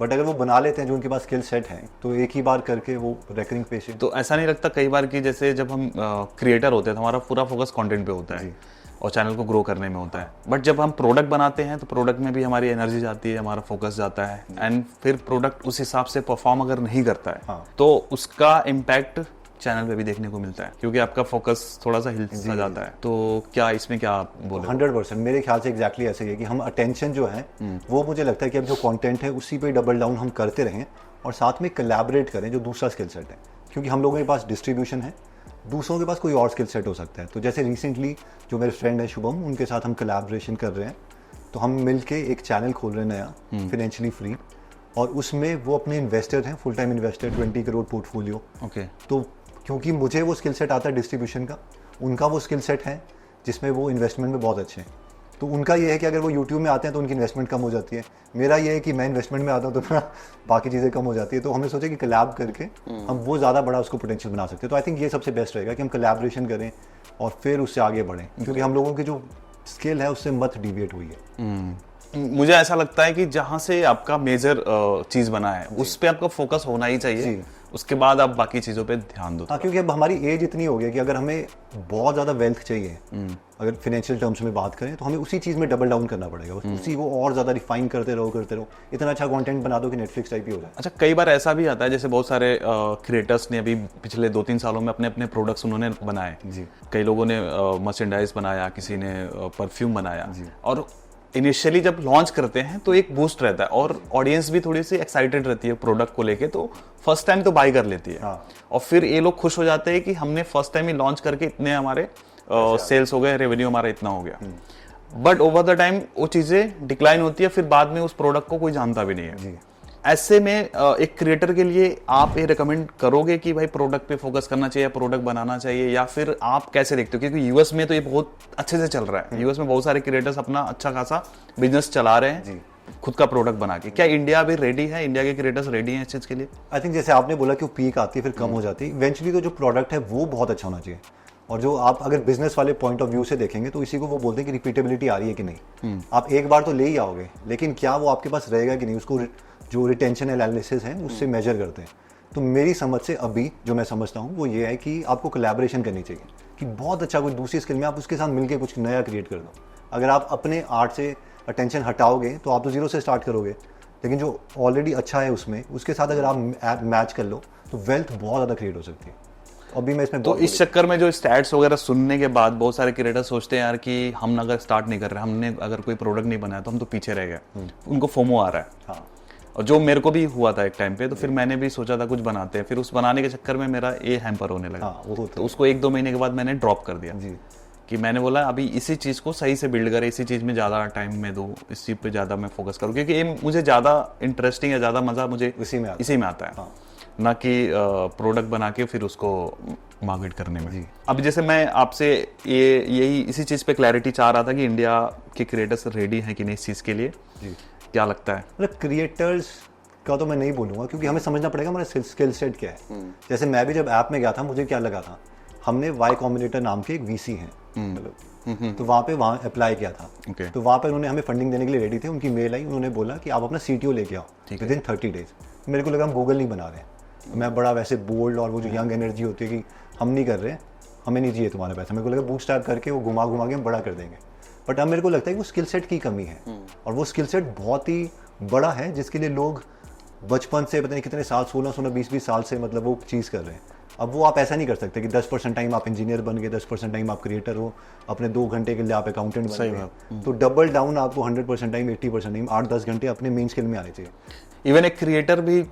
बट अगर वो बना लेते हैं जो उनके पास स्किल सेट है तो एक ही बार करके वो रेकरिंग पेशेंट। तो ऐसा नहीं लगता कई बार कि जैसे जब हम क्रिएटर होते हैं तो हमारा पूरा फोकस कंटेंट पे होता है और चैनल को ग्रो करने में होता है, बट जब हम प्रोडक्ट बनाते हैं तो प्रोडक्ट में भी हमारी एनर्जी जाती है, हमारा फोकस जाता है, एंड फिर प्रोडक्ट उस हिसाब से परफॉर्म अगर नहीं करता है तो उसका इम्पैक्ट चैनल पे भी देखने को मिलता है, क्योंकि आपका फोकस थोड़ा सा हिल सा जाता है। तो क्या इसमें क्या आप बोले? 100% मेरे ख्याल से एग्जैक्टली ऐसे ही है कि हम अटेंशन जो है वो मुझे लगता है कि अब जो कंटेंट है उसी पे डबल डाउन हम करते रहें और साथ में कोलैबोरेट करें जो दूसरा स्किल सेट है, क्योंकि हम लोगों के पास डिस्ट्रीब्यूशन है, दूसरों के पास कोई और स्किल सेट हो सकता है। तो जैसे रिसेंटली जो मेरे फ्रेंड है शुभम, उनके साथ हम कोलैबोरेशन कर रहे हैं, तो हम मिलके एक चैनल खोल रहे हैं नया, फाइनेंशियली फ्री, और उसमें वो अपने इन्वेस्टर हैं, full time investor, 20 crore portfolio. Okay. तो क्योंकि मुझे वो स्किल सेट आता है डिस्ट्रीब्यूशन का, उनका वो स्किल सेट है जिसमें वो इन्वेस्टमेंट में बहुत अच्छे हैं। तो उनका ये है कि अगर वो यूट्यूब में आते हैं तो उनकी इन्वेस्टमेंट कम हो जाती है, मेरा ये है कि मैं इन्वेस्टमेंट में आता हूँ तो मेरा बाकी चीज़ें कम हो जाती है। तो हमने सोचा कि कोलैब करके हम वो ज़्यादा बड़ा उसको पोटेंशियल बना सकते हैं। तो आई थिंक ये सबसे बेस्ट रहेगा कि हम कोलैबोरेशन करें और फिर उससे आगे बढ़ें, क्योंकि हम लोगों की जो स्किल है उससे मत डिविएट हुई है। मुझे ऐसा लगता है कि जहां से आपका मेजर चीज बना है उस पे आपका फोकस होना ही चाहिए, उसके बाद आप बाकी चीजों पे ध्यान दो। हाँ, क्योंकि अब हमारी एज इतनी हो गई कि अगर हमें बहुत ज़्यादा वेल्थ चाहिए, अगर फाइनेंशियल टर्म्स में बात करें, तो हमें उसी चीज़ में डबल डाउन करना पड़ेगा, उसी को और ज़्यादा रिफाइन करते रहो, इतना अच्छा कंटेंट बना दो कि नेटफ्लिक्स टाइप ही हो जाए। अच्छा, कई बार ऐसा भी आता है, जैसे बहुत सारे क्रिएटर्स ने अभी पिछले 2-3 सालों में अपने अपने प्रोडक्ट्स उन्होंने बनाए जी। कई लोगों ने मर्चेंडाइज बनाया, किसी ने परफ्यूम बनाया, और इनिशियली जब लॉन्च करते हैं तो एक बूस्ट रहता है और ऑडियंस भी थोड़ी सी एक्साइटेड रहती है प्रोडक्ट को लेके, तो फर्स्ट टाइम तो बाय कर लेती है। हाँ। और फिर ये लोग खुश हो जाते हैं कि हमने फर्स्ट टाइम ही लॉन्च करके इतने हमारे सेल्स हो गए, रेवेन्यू हमारा इतना हो गया। बट ओवर द टाइम वो चीजें डिक्लाइन होती है, फिर बाद में उस प्रोडक्ट को कोई जानता भी नहीं है। जी। ऐसे में एक क्रिएटर के लिए आप ये रिकमेंड करोगे कि भाई प्रोडक्ट पे फोकस करना चाहिए, प्रोडक्ट बनाना चाहिए, या फिर आप कैसे देखते हो? क्योंकि यूएस में तो ये बहुत अच्छे से चल रहा है, यूएस में बहुत सारे क्रिएटर्स अपना अच्छा खासा बिजनेस चला रहे हैं खुद का प्रोडक्ट बना के। क्या इंडिया अभी रेडी है, इंडिया के क्रिएटर्स रेडी हैं इस चीज के लिए? आई थिंक जैसे आपने बोला कि वो पीक आती है फिर कम हो जाती है, इवेंचुअली तो जो प्रोडक्ट है वो बहुत अच्छा होना चाहिए। और जो आप अगर बिजनेस वाले पॉइंट ऑफ व्यू से देखेंगे तो इसी को वो बोलते हैं कि रिपीटेबिलिटी आ रही है कि नहीं। आप एक बार तो ले ही आओगे, लेकिन क्या वो आपके पास रहेगा कि नहीं, उसको जो रिटेंशन एनालिसिस है उससे मेजर करते हैं। तो मेरी समझ से अभी जो मैं समझता हूँ वो ये है कि आपको कोलैबोरेशन करनी चाहिए, कि बहुत अच्छा कोई दूसरी स्किल में आप उसके साथ मिलकर कुछ नया क्रिएट कर दो। अगर आप अपने आर्ट से अटेंशन हटाओगे तो आप तो जीरो से स्टार्ट करोगे, लेकिन जो ऑलरेडी अच्छा है उसमें, उसके साथ अगर आप मैच कर लो तो वेल्थ बहुत ज़्यादा क्रिएट हो सकती है। अभी मैं इसमें तो इस चक्कर में जो स्टैट्स वगैरह सुनने के बाद बहुत सारे क्रिएटर सोचते हैं यार कि हम अगर स्टार्ट नहीं कर रहे, हमने अगर कोई प्रोडक्ट नहीं बनाया तो हम तो पीछे रह गए, उनको फोमो आ रहा है। हाँ। और जो मेरे को भी हुआ था एक टाइम पे, तो फिर मैंने भी सोचा था कुछ बनाते हैं, फिर उस बनाने के चक्कर में मेरा ये हैम्पर होने लगा। हाँ, वो तो उसको 1-2 महीने के बाद मैंने ड्रॉप कर दिया जी। कि मैंने बोला अभी इसी चीज को सही से बिल्ड करे, इसी चीज में ज्यादा टाइम में दो, इस चीज पे ज्यादा मैं फोकस करूँ, क्योंकि ये मुझे ज्यादा इंटरेस्टिंग है, ज्यादा मजा मुझे इसी में आता है। हाँ। ना कि प्रोडक्ट बना के फिर उसको मार्केट करने में। अब जैसे मैं आपसे यही इसी चीज पे क्लैरिटी चाह रहा था कि इंडिया के क्रिएटर्स रेडी हैं कि नहीं इस चीज के लिए, क्या लगता है? मतलब क्रिएटर्स का तो मैं नहीं बोलूँगा, क्योंकि हमें समझना पड़ेगा हमारा स्किल सेट क्या है। जैसे मैं भी जब ऐप में गया था, मुझे क्या लगा था, हमने वाई कॉम्बिनेटर नाम के एक वीसी हैं, तो वहाँ अप्लाई किया था। तो वहाँ पर उन्होंने हमें फंडिंग देने के लिए रेडी थे, उनकी मेल आई, उन्होंने बोला कि आप अपना CTO लेके आओ विदिन 30 डेज। मेरे को लगा हम गूगल नहीं बना रहे, मैं बड़ा वैसे बोल्ड और वो जो यंग एनर्जी होती है कि हम नहीं कर रहे, हमें नहीं चाहिए तुम्हारा पैसा। मेरे को लगा बूटस्ट्रैप करके वो घुमा के हम बड़ा कर देंगे। बट अब मेरे को लगता है कि वो स्किल सेट की कमी है, और वो स्किल सेट बहुत ही बड़ा है जिसके लिए लोग बचपन से पता नहीं कितने साल, 16-20 साल से मतलब वो चीज़ कर रहे हैं। अब वो आप ऐसा नहीं कर सकते कि 10% टाइम आप इंजीनियर बन गए, 10% टाइम आप क्रिएटर हो, अपने 2 घंटे के लिए आप अकाउंटेंट बन गए। तो डबल डाउन आपको 100% टाइम, 80% टाइम, 8-10 घंटे अपने मेन स्किल में आने चाहिए। इवन एक क्रिएटर भी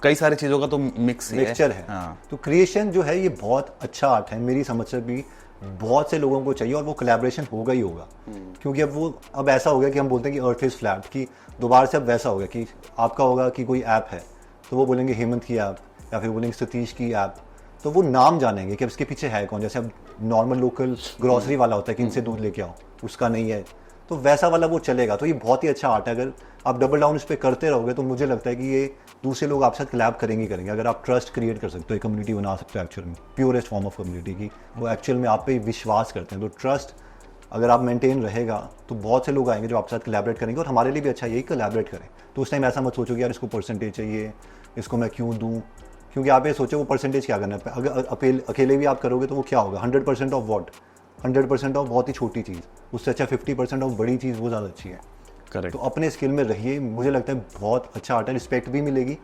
कई सारी चीज़ों का तो मिक्सचर है। हाँ। तो क्रिएशन जो है ये बहुत अच्छा आर्ट है, मेरी समझ से भी बहुत से लोगों को चाहिए, और वो कोलैबोरेशन होगा ही होगा। क्योंकि अब ऐसा हो गया कि हम बोलते हैं कि अर्थ इज फ्लैट, कि दोबारा से अब वैसा हो गया कि आपका होगा कि कोई ऐप है तो वो बोलेंगे हेमंत की ऐप, या फिर बोलेंगे सतीश की ऐप, तो वो नाम जानेंगे कि अब इसके पीछे है कौन। जैसे अब नॉर्मल लोकल ग्रॉसरी वाला होता है कि इनसे दूध लेके आओ, उसका नहीं है, तो वैसा वाला वो चलेगा। तो ये बहुत ही अच्छा आर्ट है। अगर आप डबल डाउन इस पर करते रहोगे तो मुझे लगता है कि ये दूसरे लोग आपके साथ कोलैब करेंगे। अगर आप ट्रस्ट क्रिएट कर सकते हो, एक कम्युनिटी बना सकते हो एक्चुअल में, प्योरेस्ट फॉर्म ऑफ कम्युनिटी की, वो एक्चुअल में आप पे विश्वास करते हैं। तो ट्रस्ट अगर आप मेंटेन रहेगा तो बहुत से लोग आएंगे जो आपके साथ कोलैबोरेट करेंगे, और हमारे लिए भी अच्छा यही कोलैबोरेट करें। तो उस टाइम ऐसा मत सोचो कि यार इसको परसेंटेज चाहिए, इसको मैं क्यों दूँ, क्योंकि आप ये सोचो वो परसेंटेज क्या करना है। अगर अकेले भी आप करोगे तो वो क्या होगा, 100% ऑफ वॉट, 100% ऑफ बहुत ही छोटी चीज़, उससे अच्छा 50% ऑफ बड़ी चीज़ वो ज़्यादा अच्छी है। Correct. तो अपने स्किल में रहिए, मुझे लगता है बहुत अच्छा आर्ट है, रिस्पेक्ट भी मिलेगी।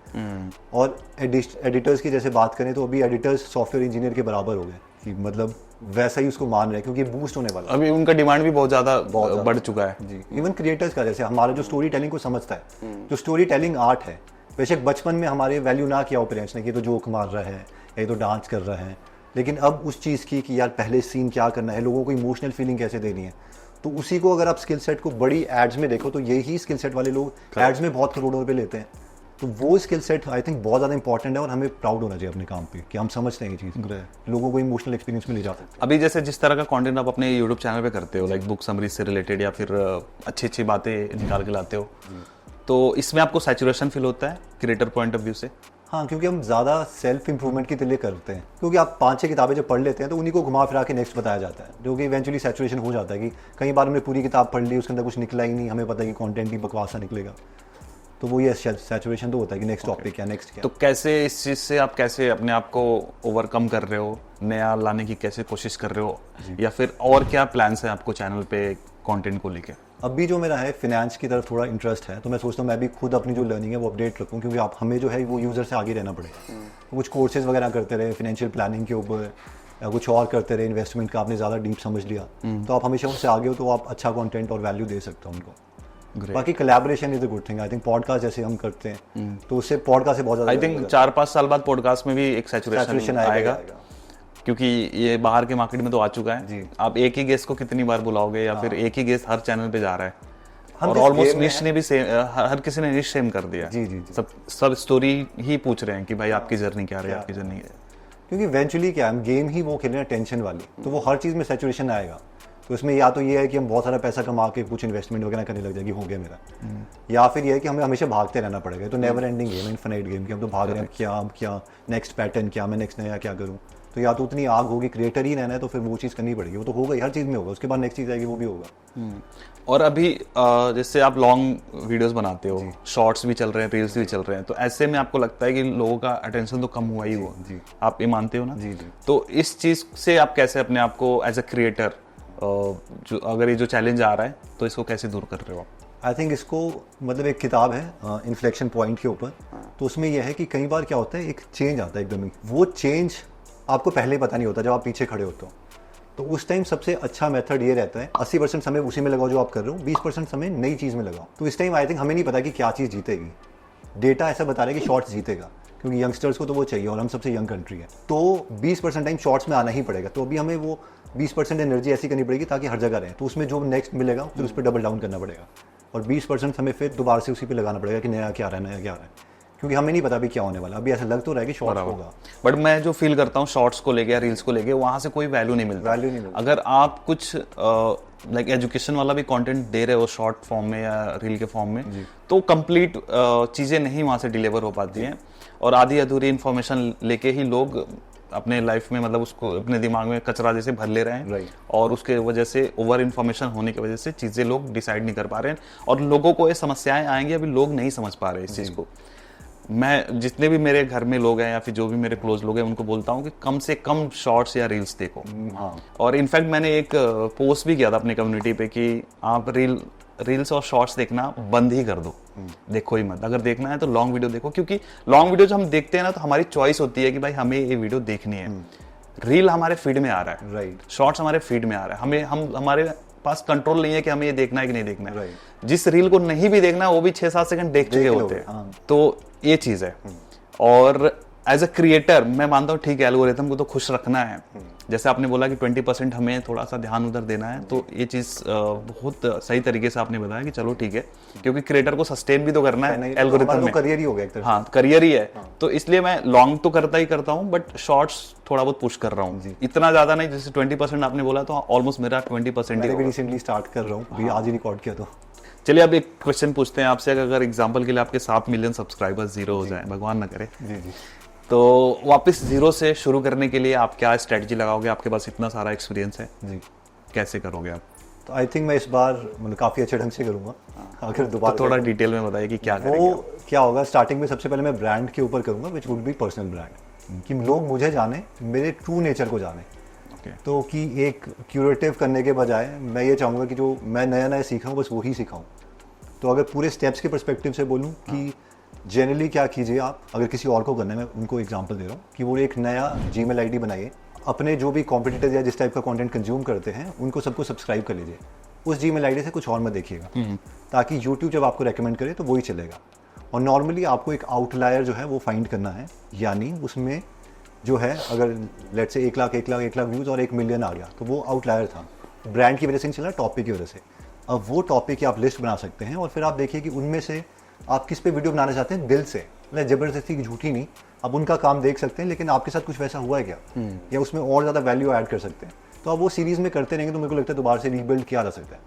और एडिटर्स की जैसे बात करें तो अभी एडिटर्स सॉफ्टवेयर इंजीनियर के बराबर हो गए कि मतलब वैसा ही उसको मान रहे हैं, क्योंकि बूस्ट होने वाला है। अभी उनका डिमांड भी बहुत ज़्यादा बढ़ चुका है। जी, इवन क्रिएटर्स का, जैसे हमारा जो स्टोरी टेलिंग को समझता है, जो स्टोरी टेलिंग आर्ट है, बेशक बचपन में हमारे वैल्यू ना किया हो पेरेंट्स ने कि तो जोक मार रहा है, ये तो डांस कर रहा है, लेकिन अब उस चीज़ की कि यार पहले सीन क्या करना है, लोगों को इमोशनल फीलिंग कैसे देनी है, तो उसी को अगर आप स्किल सेट को बड़ी एड्स में देखो तो यही स्किल सेट वाले लोग एड्स में बहुत करोड़ों रुपए लेते हैं। तो वो स्किल सेट आई थिंक बहुत ज़्यादा इंपॉर्टेंट है और हमें प्राउड होना चाहिए अपने काम पे कि हम समझते हैं ये चीज़, लोगों को इमोशनल एक्सपीरियंस में ले जा सकते हैं। अभी जैसे जिस तरह का कंटेंट आप अपने यूट्यूब चैनल पे करते हो, लाइक बुक समरी से रिलेटेड या फिर अच्छी अच्छी बातें निकाल के लाते हो, तो इसमें आपको सैचुरेशन फील होता है क्रिएटर पॉइंट ऑफ व्यू से? हाँ, क्योंकि हम ज़्यादा सेल्फ इंप्रूवमेंट के लिए करते हैं, क्योंकि आप 5-6 किताबें जब पढ़ लेते हैं तो उन्हीं को घुमा फिरा के नेक्स्ट बताया जाता है, जो कि इवेंचुअली सैचुरेशन हो जाता है कि कई बार हमने पूरी किताब पढ़ ली, उसके अंदर कुछ निकला ही नहीं, हमें पता है कि कंटेंट ही बकवास सा निकलेगा, तो वो ये सैचुरेशन तो होता है कि नेक्स्ट टॉपिक क्या, नेक्स्ट क्या। तो कैसे इस चीज़ से आप कैसे अपने आप को ओवरकम कर रहे हो, नया लाने की कैसे कोशिश कर रहे हो, या फिर और क्या प्लान्स हैं आपको चैनल पे कंटेंट को लेके? अभी जो मेरा है फिनेंस की तरफ थोड़ा इंटरेस्ट है, तो मैं सोचता हूँ मैं भी खुद अपनी जो लर्निंग है वो अपडेट रखूँ, क्योंकि आप हमें जो है वो यूज़र से आगे रहना पड़ेगा। तो कुछ कोर्सेज वगैरह करते रहे फाइनेंशियल प्लानिंग के ऊपर, या कुछ और करते रहे, इन्वेस्टमेंट का आपने ज़्यादा डीप समझ लिया तो आप हमेशा उससे आगे हो, तो आप अच्छा कंटेंट और वैल्यू दे सकते हो उनको। बाकी collaboration is a good thing, I think podcast जैसे हम करते हैं तो उससे पॉडकास्ट से बहुत ज़्यादा आई थिंक 4-5 साल बाद पॉडकास्ट में भी एक सैचुरेशन आएगा, क्योंकि ये बाहर के मार्केट में तो आ चुका है। आप एक ही गेस्ट को कितनी बार बुलाओगे, या फिर एक ही गेस्ट हर चैनल पे जा रहा है, और ऑलमोस्ट निश ने भी हर किसी ने निश सेम कर दिया। जी। सब स्टोरी ही पूछ रहे हैं कि भाई आपकी जर्नी क्या रही है, आपकी जर्नी है, क्योंकि इवेंचुअली क्या हम गेम ही वो खेल रहे हैं टेंशन वाली, तो वो हर चीज़ में सैचुरेशन आएगा। तो इसमें या तो ये है कि हम बहुत सारा पैसा कमा के कुछ इन्वेस्टमेंट वगैरह करने लग जाएगी, हो गया मेरा, या फिर ये है कि हमें हमेशा भागते रहना पड़ेगा। तो never ending game, infinite game, कि हम तो भाग रहे हैं, क्या नेक्स्ट पैटर्न क्या, मैं नेक्स्ट नया क्या करूँ। तो या तो उतनी आग होगी, क्रिएटर ही रहना है तो फिर वो चीज़ करनी पड़ेगी, वो तो होगा ही, हर चीज़ में होगा, उसके बाद नेक्स्ट चीज़ आएगी वो भी होगा। और अभी जैसे आप लॉन्ग वीडियोस बनाते हो, शॉर्ट्स भी चल रहे हैं, रील्स भी चल रहे हैं, तो ऐसे में आपको लगता है कि लोगों का अटेंशन तो कम हुआ ही हुआ, आप ये मानते हो ना? जी। तो इस चीज़ से आप कैसे अपने आप को एज अ क्रिएटर, जो अगर ये जो चैलेंज आ रहा है तो इसको कैसे दूर कर रहे हो आप? आई थिंक इसको मतलब एक किताब है इन्फ्लेक्शन पॉइंट के ऊपर, तो उसमें यह है कि कई बार क्या होता है, एक चेंज आता है एकदम ही, वो चेंज आपको पहले पता नहीं होता जब आप पीछे खड़े होते हो, तो उस टाइम सबसे अच्छा मेथड ये रहता है 80% समय उसी में लगाओ जो आप कर रहे हो, 20% समय नई चीज़ में लगाओ। तो इस टाइम आई थिंक हमें नहीं पता कि क्या चीज़ जीतेगी, डेटा ऐसा बता रहा है कि शॉर्ट्स जीतेगा, क्योंकि यंगस्टर्स को तो वो चाहिए और हम सबसे यंग कंट्री है, तो 20% टाइम शॉर्ट्स में आना ही पड़ेगा। तो अभी हमें वो 20% एनर्जी ऐसी करनी पड़ेगी ताकि हर जगह रहे, तो उसमें जो नेक्स्ट मिलेगा फिर उस पर डबल डाउन करना पड़ेगा, और 20% हमें फिर दोबारा से उसी पे लगाना पड़ेगा कि नया क्या रहा है, क्योंकि हमें नहीं पता अभी क्या होने वाला। अभी ऐसा लग तो रहा है कि शॉर्ट्स होगा, बट मैं जो फील करता हूँ शॉर्ट्स को लेके या रील्स को लेके, वहां से कोई वैल्यू नहीं मिलता। अगर आप कुछ लाइक एजुकेशन वाला भी कंटेंट दे रहे हो शॉर्ट फॉर्म में या रील के फॉर्म में, तो कंप्लीट चीजें नहीं वहां से डिलीवर हो पाती हैं, और आधी अधूरी इंफॉर्मेशन लेके ही लोग अपने लाइफ में मतलब उसको अपने दिमाग में कचरा जैसे भर ले रहे हैं, और उसके वजह से ओवर इन्फॉर्मेशन होने की वजह से चीज़ें लोग डिसाइड नहीं कर पा रहे हैं, और लोगों को ये समस्याएं आएंगी, अभी लोग नहीं समझ पा रहे इस चीज़ को। मैं जितने भी मेरे घर में लोग हैं या फिर जो भी मेरे क्लोज लोग हैं उनको बोलता हूँ कि कम से कम शॉर्ट्स या रील्स देखो। और इनफैक्ट मैंने एक पोस्ट भी किया था अपनी कम्युनिटी पे कि आप रील्स और शॉर्ट्स देखना बंद ही कर दो, देखो ही मत। अगर देखना है तो लॉन्ग वीडियो देखो, क्योंकि लॉन्ग वीडियो जब हम देखते हैं ना तो हमारी चॉइस होती है कि भाई हमें ये वीडियो देखनी है। रील हमारे फीड में आ रहा है, राइट, शॉर्ट्स हमारे फीड में आ रहा है, हमारे पास कंट्रोल नहीं है कि हमें ये देखना है कि नहीं देखना है। जिस रील को नहीं भी देखना वो भी 6-7 सेकंड देख चुके होते हैं। तो ये चीज है। और एज अ क्रिएटर मैं मानता हूँ ठीक है, एल्गोरिथम को तो खुश रखना है, जैसे आपने बोला कि 20% हमें थोड़ा सा ध्यान उधर देना है, तो ये चीज बहुत सही तरीके से आपने बताया कि चलो ठीक है, क्योंकि क्रिएटर को सस्टेन भी तो करना है एल्गोरिथम में, करियर ही हो गया एक तरह से। हाँ, करियर ही है। तो इसलिए मैं लॉन्ग तो करता हूँ, बट शॉर्ट्स थोड़ा बहुत पुश कर रहा हूँ, इतना ज्यादा नहीं। जैसे 20% आपने बोला तो ऑलमोस्ट मेरा 20% ही। मैं रिसेंटली स्टार्ट कर रहा हूँ, अभी आज ही रिकॉर्ड किया। तो चलिए अब एक क्वेश्चन पूछते हैं आपसे, अगर एग्जांपल के लिए आपके 7 मिलियन सब्सक्राइबर्स जीरो हो जाए, भगवान ना करे, तो वापस जीरो से शुरू करने के लिए आप क्या स्ट्रेटजी लगाओगे? आपके पास इतना सारा एक्सपीरियंस है जी, कैसे करोगे आप? तो आई थिंक मैं इस बार मतलब काफ़ी अच्छे ढंग से करूँगा। अगर दोबारा तो थोड़ा डिटेल में बताइए कि क्या करेंगे। वो क्या होगा, स्टार्टिंग में सबसे पहले मैं ब्रांड के ऊपर करूँगा, which would be personal brand, कि लोग मुझे जाने, मेरे ट्रू नेचर को जाने। तो कि एक क्यूरेटिव करने के बजाय मैं ये चाहूँगा कि जो मैं नया नया सीखा हूँ बस वही सिखाऊँ। तो अगर पूरे स्टेप्स के परस्पेक्टिव से बोलूँ कि जनरली क्या कीजिए आप, अगर किसी और को करना है, मैं उनको एग्जांपल दे रहा हूँ कि वो एक नया जीमेल आईडी बनाइए, अपने जो भी कॉम्पिटिटर्स या जिस टाइप का कंटेंट कंज्यूम करते हैं उनको सबको सब्सक्राइब कर लीजिए, उस जीमेल आईडी से कुछ और मत देखिएगा, ताकि यूट्यूब जब आपको रेकमेंड करे तो वही चलेगा। और नॉर्मली आपको एक आउटलायर जो है वो फाइंड करना है, यानी उसमें जो है अगर लेट्स से 1 लाख व्यूज़ और 1 मिलियन आ गया तो वो आउटलायर था, ब्रांड की वजह से नहीं चला, टॉपिक की वजह से। अब वो टॉपिक की आप लिस्ट बना सकते हैं और फिर आप देखिए कि उनमें से आप किस पे वीडियो बनाना चाहते हैं दिल से, मतलब ज़बरदस्ती की झूठी नहीं। आप उनका काम देख सकते हैं, लेकिन आपके साथ कुछ वैसा हुआ है क्या, या उसमें और ज़्यादा वैल्यू ऐड कर सकते हैं, तो आप वो सीरीज़ में करते रहेंगे तो मेरे को लगता है दोबारा से रीबिल्ड किया जा सकता है।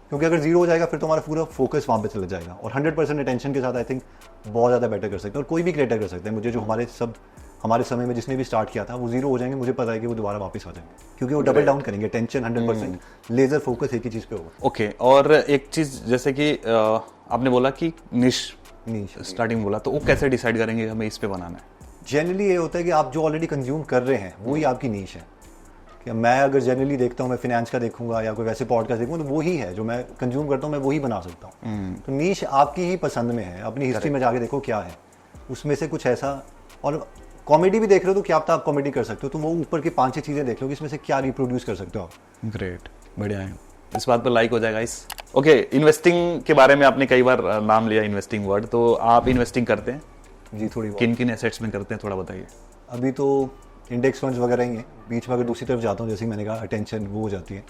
क्योंकि अगर जीरो हो जाएगा फिर तो हमारा पूरा फोकस वहाँ पे चला जाएगा, और 100% अटेंशन के साथ आई थिंक बहुत ज़्यादा बेटर कर सकते हैं। और कोई भी क्रिएटर कर सकते हैं, मुझे जो हमारे समय में जिसने भी स्टार्ट किया था वो जीरो हो जाएंगे, मुझे पता है कि वो दोबारा वापस आ जाएंगे, क्योंकि वो डबल डाउन करेंगे, टेंशन 100%, लेजर फोकस एक ही चीज़ पे होगा। ओके, और एक चीज जैसे कि आपने बोला कि निश स्टार्टिंग बोला, तो वो कैसे डिसाइड करेंगे हमें इस पे बनाना है? जनरली ये होता है कि आप जो ऑलरेडी कंज्यूम कर रहे हैं वही आपकी नीश है। कि मैं अगर जनरली देखता हूँ, मैं फिनेंस का देखूंगा या कोई वैसे पॉडकास्ट देखूंगा, तो वही है जो मैं कंज्यूम करता हूँ, मैं वही बना सकता हूँ। तो नीश आपकी ही पसंद में है, अपनी हिस्ट्री में जाके देखो क्या है उसमें से कुछ ऐसा। और कॉमेडी भी देख रहे हो तो क्या पता आप कॉमेडी कर सकते हो, तो वो ऊपर की 5-6 चीज़ें देख लो कि इसमें से क्या रिप्रोड्यूस कर सकते हो आप। ग्रेट, बढ़िया है, इस बात पर लाइक हो जाएगा इस। ओके, इन्वेस्टिंग के बारे में आपने कई बार नाम लिया, इन्वेस्टिंग वर्ड, तो आप इन्वेस्टिंग करते हैं? जी थोड़ी बहुत। किन किन एसेट्स में करते हैं, थोड़ा बताइए। अभी तो इंडेक्स फंड्स वगैरह ही हैं, बीच में अगर दूसरी तरफ जाता हूँ जैसे मैंने कहा अटेंशन वो हो जाती है,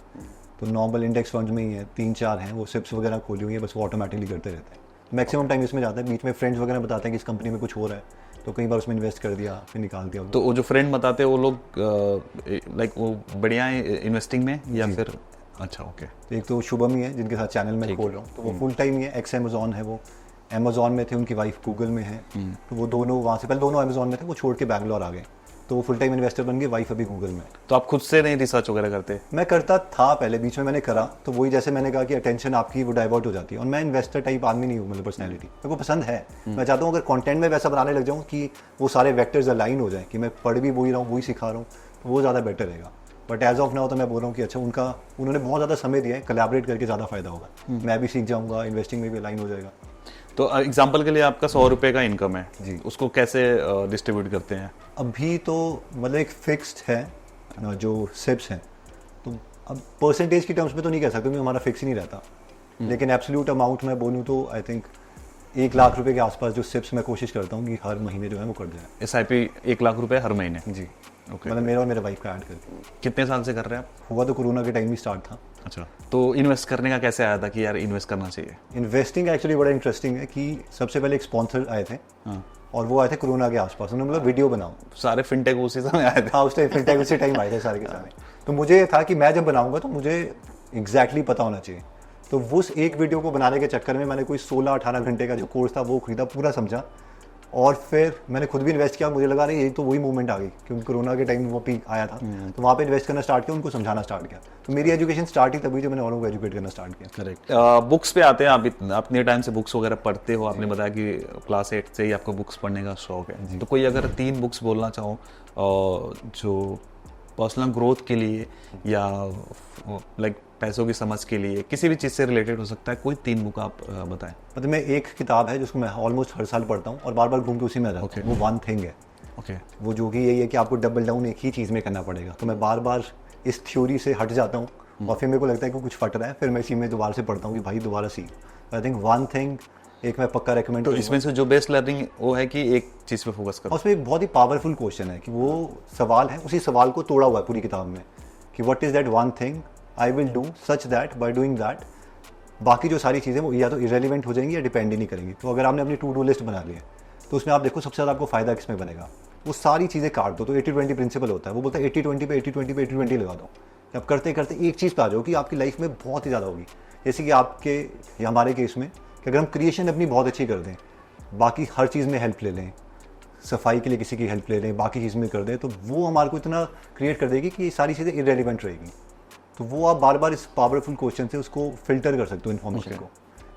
तो नॉर्मल इंडेक्स फंड्स में ही है, 3-4 हैं, वो सिप्स वगैरह खोली हुई है, बस वो ऑटोमेटिकली करते रहते हैं। मैक्सिमम टाइम इसमें जाता है। बीच में फ्रेंड्स वगैरह बताते हैं कि इस कंपनी में कुछ हो रहा है, तो कई बार उसमें इन्वेस्ट कर दिया फिर निकाल दिया। तो वो जो फ्रेंड बताते हैं वो लोग लाइक वो बढ़िया है इन्वेस्टिंग में या फिर? अच्छा, ओके। तो एक तो शुभम ही है जिनके साथ चैनल मैं खोल रहा हूँ, तो वो फुल टाइम ही है, एक्स अमेजॉन है, वो अमेजॉन में थे, उनकी वाइफ गूगल में है, तो वो दोनों वहाँ से पहले दोनों अमेजॉन में थे, वो छोड़ के बैंगलोर आ गए, तो वो फुल टाइम इन्वेस्टर बन गए, वाइफ अभी गूगल में। तो आप खुद से नहीं रिसर्च वगैरह करते? मैं करता था पहले, बीच में मैंने करा, तो वही जैसे मैंने कहा कि अटेंशन आपकी वो डाइवर्ट हो जाती है, और मैं इन्वेस्टर टाइप आदमी नहीं हूँ, मतलब पर्सनैलिटी मेरे को पसंद है। मैं चाहता हूँ अगर कंटेंट में वैसा बनाने लग जाऊँ कि वो सारे वेक्टर्स अलाइन हो जाए, कि मैं पढ़ भी वही रहा हूँ, वही सिखा रहा हूँ, तो वो ज़्यादा बेटर रहेगा। बट एज ऑफ नाउ तो मैं बोल रहा हूँ कि अच्छा उन्होंने बहुत ज़्यादा समय दिया है, कोलैबोरेट करके ज़्यादा फायदा होगा, मैं भी सीख जाऊँगा, इन्वेस्टिंग में भी अलाइन हो जाएगा। तो एग्जाम्पल के लिए आपका 100 रुपये का इनकम है जी, उसको कैसे डिस्ट्रीब्यूट करते हैं? अभी तो मतलब एक फिक्स्ड है जो सिप्स हैं, तो अब परसेंटेज की टर्म्स में तो नहीं कह सकते क्योंकि हमारा फिक्स ही नहीं रहता, लेकिन एब्सोल्यूट अमाउंट मैं बोलूँ तो आई थिंक 1 लाख रुपए के आसपास जो सिप्स मैं कोशिश करता हूँ कि हर महीने जो है वो कर जाए। SIP 1 लाख रुपए हर महीने? जी, ओके। मतलब मेरा और मेरे वाइफ का ऐड करके। कितने साल से कर रहे हैं आप? हुआ तो कोरोना के टाइम ही स्टार्ट था। अच्छा, तो इन्वेस्ट करने का कैसे आया था कि यार इन्वेस्ट करना चाहिए? इन्वेस्टिंग एक्चुअली बड़ा इंटरेस्टिंग है कि सबसे पहले एक स्पॉन्सर आए थे, और वो आए थे कोरोना के आसपास, उन्होंने बोला वीडियो बनाओ। सारे फिनटेक उसी समय आए थे? हाँ, उस टाइम फिनटेक उसी टाइम आए थे सारे के सारे। तो मुझे था कि मैं जब बनाऊंगा तो मुझे एग्जैक्टली पता होना चाहिए, तो उस एक वीडियो को बनाने के चक्कर में मैंने कोई 16-18 घंटे का जो कोर्स था वो खरीदा, पूरा समझा, और फिर मैंने खुद भी इन्वेस्ट किया। मुझे लगा रही यही तो वही मूवमेंट आ गई, क्योंकि कोरोना के टाइम वो पीक आया था, तो वहाँ पे इन्वेस्ट करना स्टार्ट किया, उनको समझाना स्टार्ट किया। तो मेरी एजुकेशन स्टार्ट ही तभी जब मैंने औरों को एजुकेट करना स्टार्ट किया। करेक्ट। बुक्स पे आते हैं, आप अपने टाइम से बुक्स वगैरह पढ़ते हो, आपने बताया कि क्लास 8 से ही आपको बुक्स पढ़ने का शौक है, तो कोई अगर 3 बुक्स बोलना चाहो जो पर्सनल ग्रोथ के लिए या लाइक पैसों की समझ के लिए, किसी भी चीज़ से रिलेटेड हो सकता है, कोई 3 बुक आप बताएं। मतलब मैं एक किताब है जिसको मैं ऑलमोस्ट हर साल पढ़ता हूँ और बार बार घूम के उसी में आ जाता हूँ, वो वन थिंग है। वो जो कि यही है कि आपको डबल डाउन एक ही चीज़ में करना पड़ेगा, तो मैं बार बार इस थ्योरी से हट जाता हूँ, और फिर मेरे को लगता है कि कुछ फट रहा है, फिर मैं इसी में दोबारा से पढ़ता हूँ कि भाई दोबारा सीख। आई थिंक वन थिंग एक मैं पक्का रेकमेंड। तो इसमें से जो बेस्ट लर्निंग वो है कि एक चीज़ पे फोकस करो। उसमें एक बहुत ही पावरफुल क्वेश्चन है कि वो सवाल है, उसी सवाल को तोड़ा हुआ है पूरी किताब में, कि what is that one thing I will do such that by doing that बाकी जो सारी चीज़ें वो या तो इरेलीवेंट हो जाएंगी या डिपेंड ही नहीं करेंगी। तो अगर आपने अपनी टू डू लिस्ट बना ली है तो उसमें आप देखो सबसे ज़्यादा आपको फायदा किसमें बनेगा, वो सारी चीज़ें काट दो। तो 80-20 प्रिंसिपल होता है, वो बोलता है 80-20 पे 80-20 पे 80-20 लगा दो। आप करते करते एक चीज़ पे आ जाओ कि आपकी लाइफ में बहुत ही ज़्यादा होगी। जैसे कि आपके या हमारे केस में कि अगर हम क्रिएशन अपनी बहुत अच्छी कर दें, बाकी हर चीज़ में हेल्प ले लें, सफाई के लिए किसी की हेल्प ले लें, बाकी चीज़ में कर दें, तो वो हमारे को इतना क्रिएट कर देगी कि ये सारी चीज़ें इरेलीवेंट रहेगी। तो वो आप बार बार इस पावरफुल क्वेश्चन से उसको फिल्टर कर सकते हो इन्फॉर्मेशन को,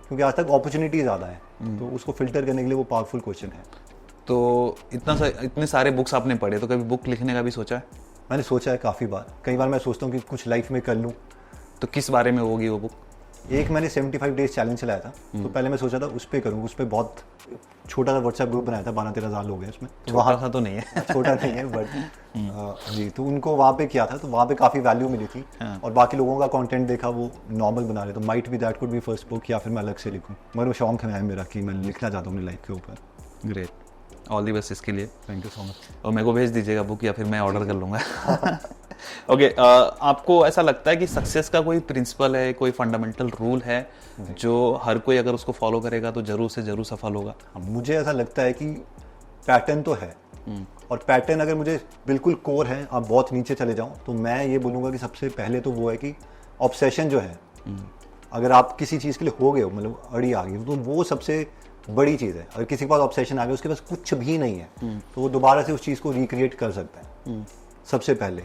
क्योंकि आज तक अपॉर्चुनिटी ज़्यादा है, तो उसको फिल्टर करने के लिए वो पावरफुल क्वेश्चन है। तो इतने सारे बुक्स आपने पढ़े, तो कभी बुक लिखने का भी सोचा है? मैंने सोचा है काफ़ी बार, कई बार मैं सोचता हूँ कि कुछ लाइफ में कर लूँ। तो किस बारे में होगी वो बुक? एक मैंने 75 डेज चैलेंज चलाया था, तो पहले मैं सोचा था उस पर करूँ, उस पर बहुत छोटा सा व्हाट्सएप ग्रुप बनाया था, 12-13 हज़ार लोग हैं उसमें, तो वहाँ सा तो नहीं है छोटा नहीं है बट जी, तो उनको वहाँ पे किया था, तो वहाँ पे काफ़ी वैल्यू मिली थी। और बाकी लोगों का कंटेंट देखा, वो नॉर्मल बना रहे, तो might be that could be first book, या फिर मैं अलग से लिखूँ, मगर वो शौक है मेरा कि मैं लिखना चाहता हूँ अपनी लाइफ के ऊपर। ग्रेट, ऑल दी बेस्ट इसके लिए। Thank you so much. और मेरे को भेज दीजिएगा बुक, या फिर मैं ऑर्डर कर लूँगा। ओके, आपको ऐसा लगता है कि सक्सेस का कोई प्रिंसिपल है, कोई फंडामेंटल रूल है जो हर कोई अगर उसको फॉलो करेगा तो जरूर से जरूर सफल होगा? मुझे ऐसा लगता है कि पैटर्न तो है, और पैटर्न अगर मुझे बिल्कुल कोर है, आप बहुत नीचे चले जाओ, तो मैं ये बोलूँगा कि सबसे पहले तो वो है कि ऑब्सेशन जो है, अगर आप किसी चीज़ के लिए हो गए हो, मतलब अड़ी आ गई, तो वो सबसे बड़ी चीज़ है। अगर किसी के पास ऑब्सेशन आ गया, उसके पास कुछ भी नहीं है, तो वो दोबारा से उस चीज़ को रिक्रिएट कर सकता है, सबसे पहले।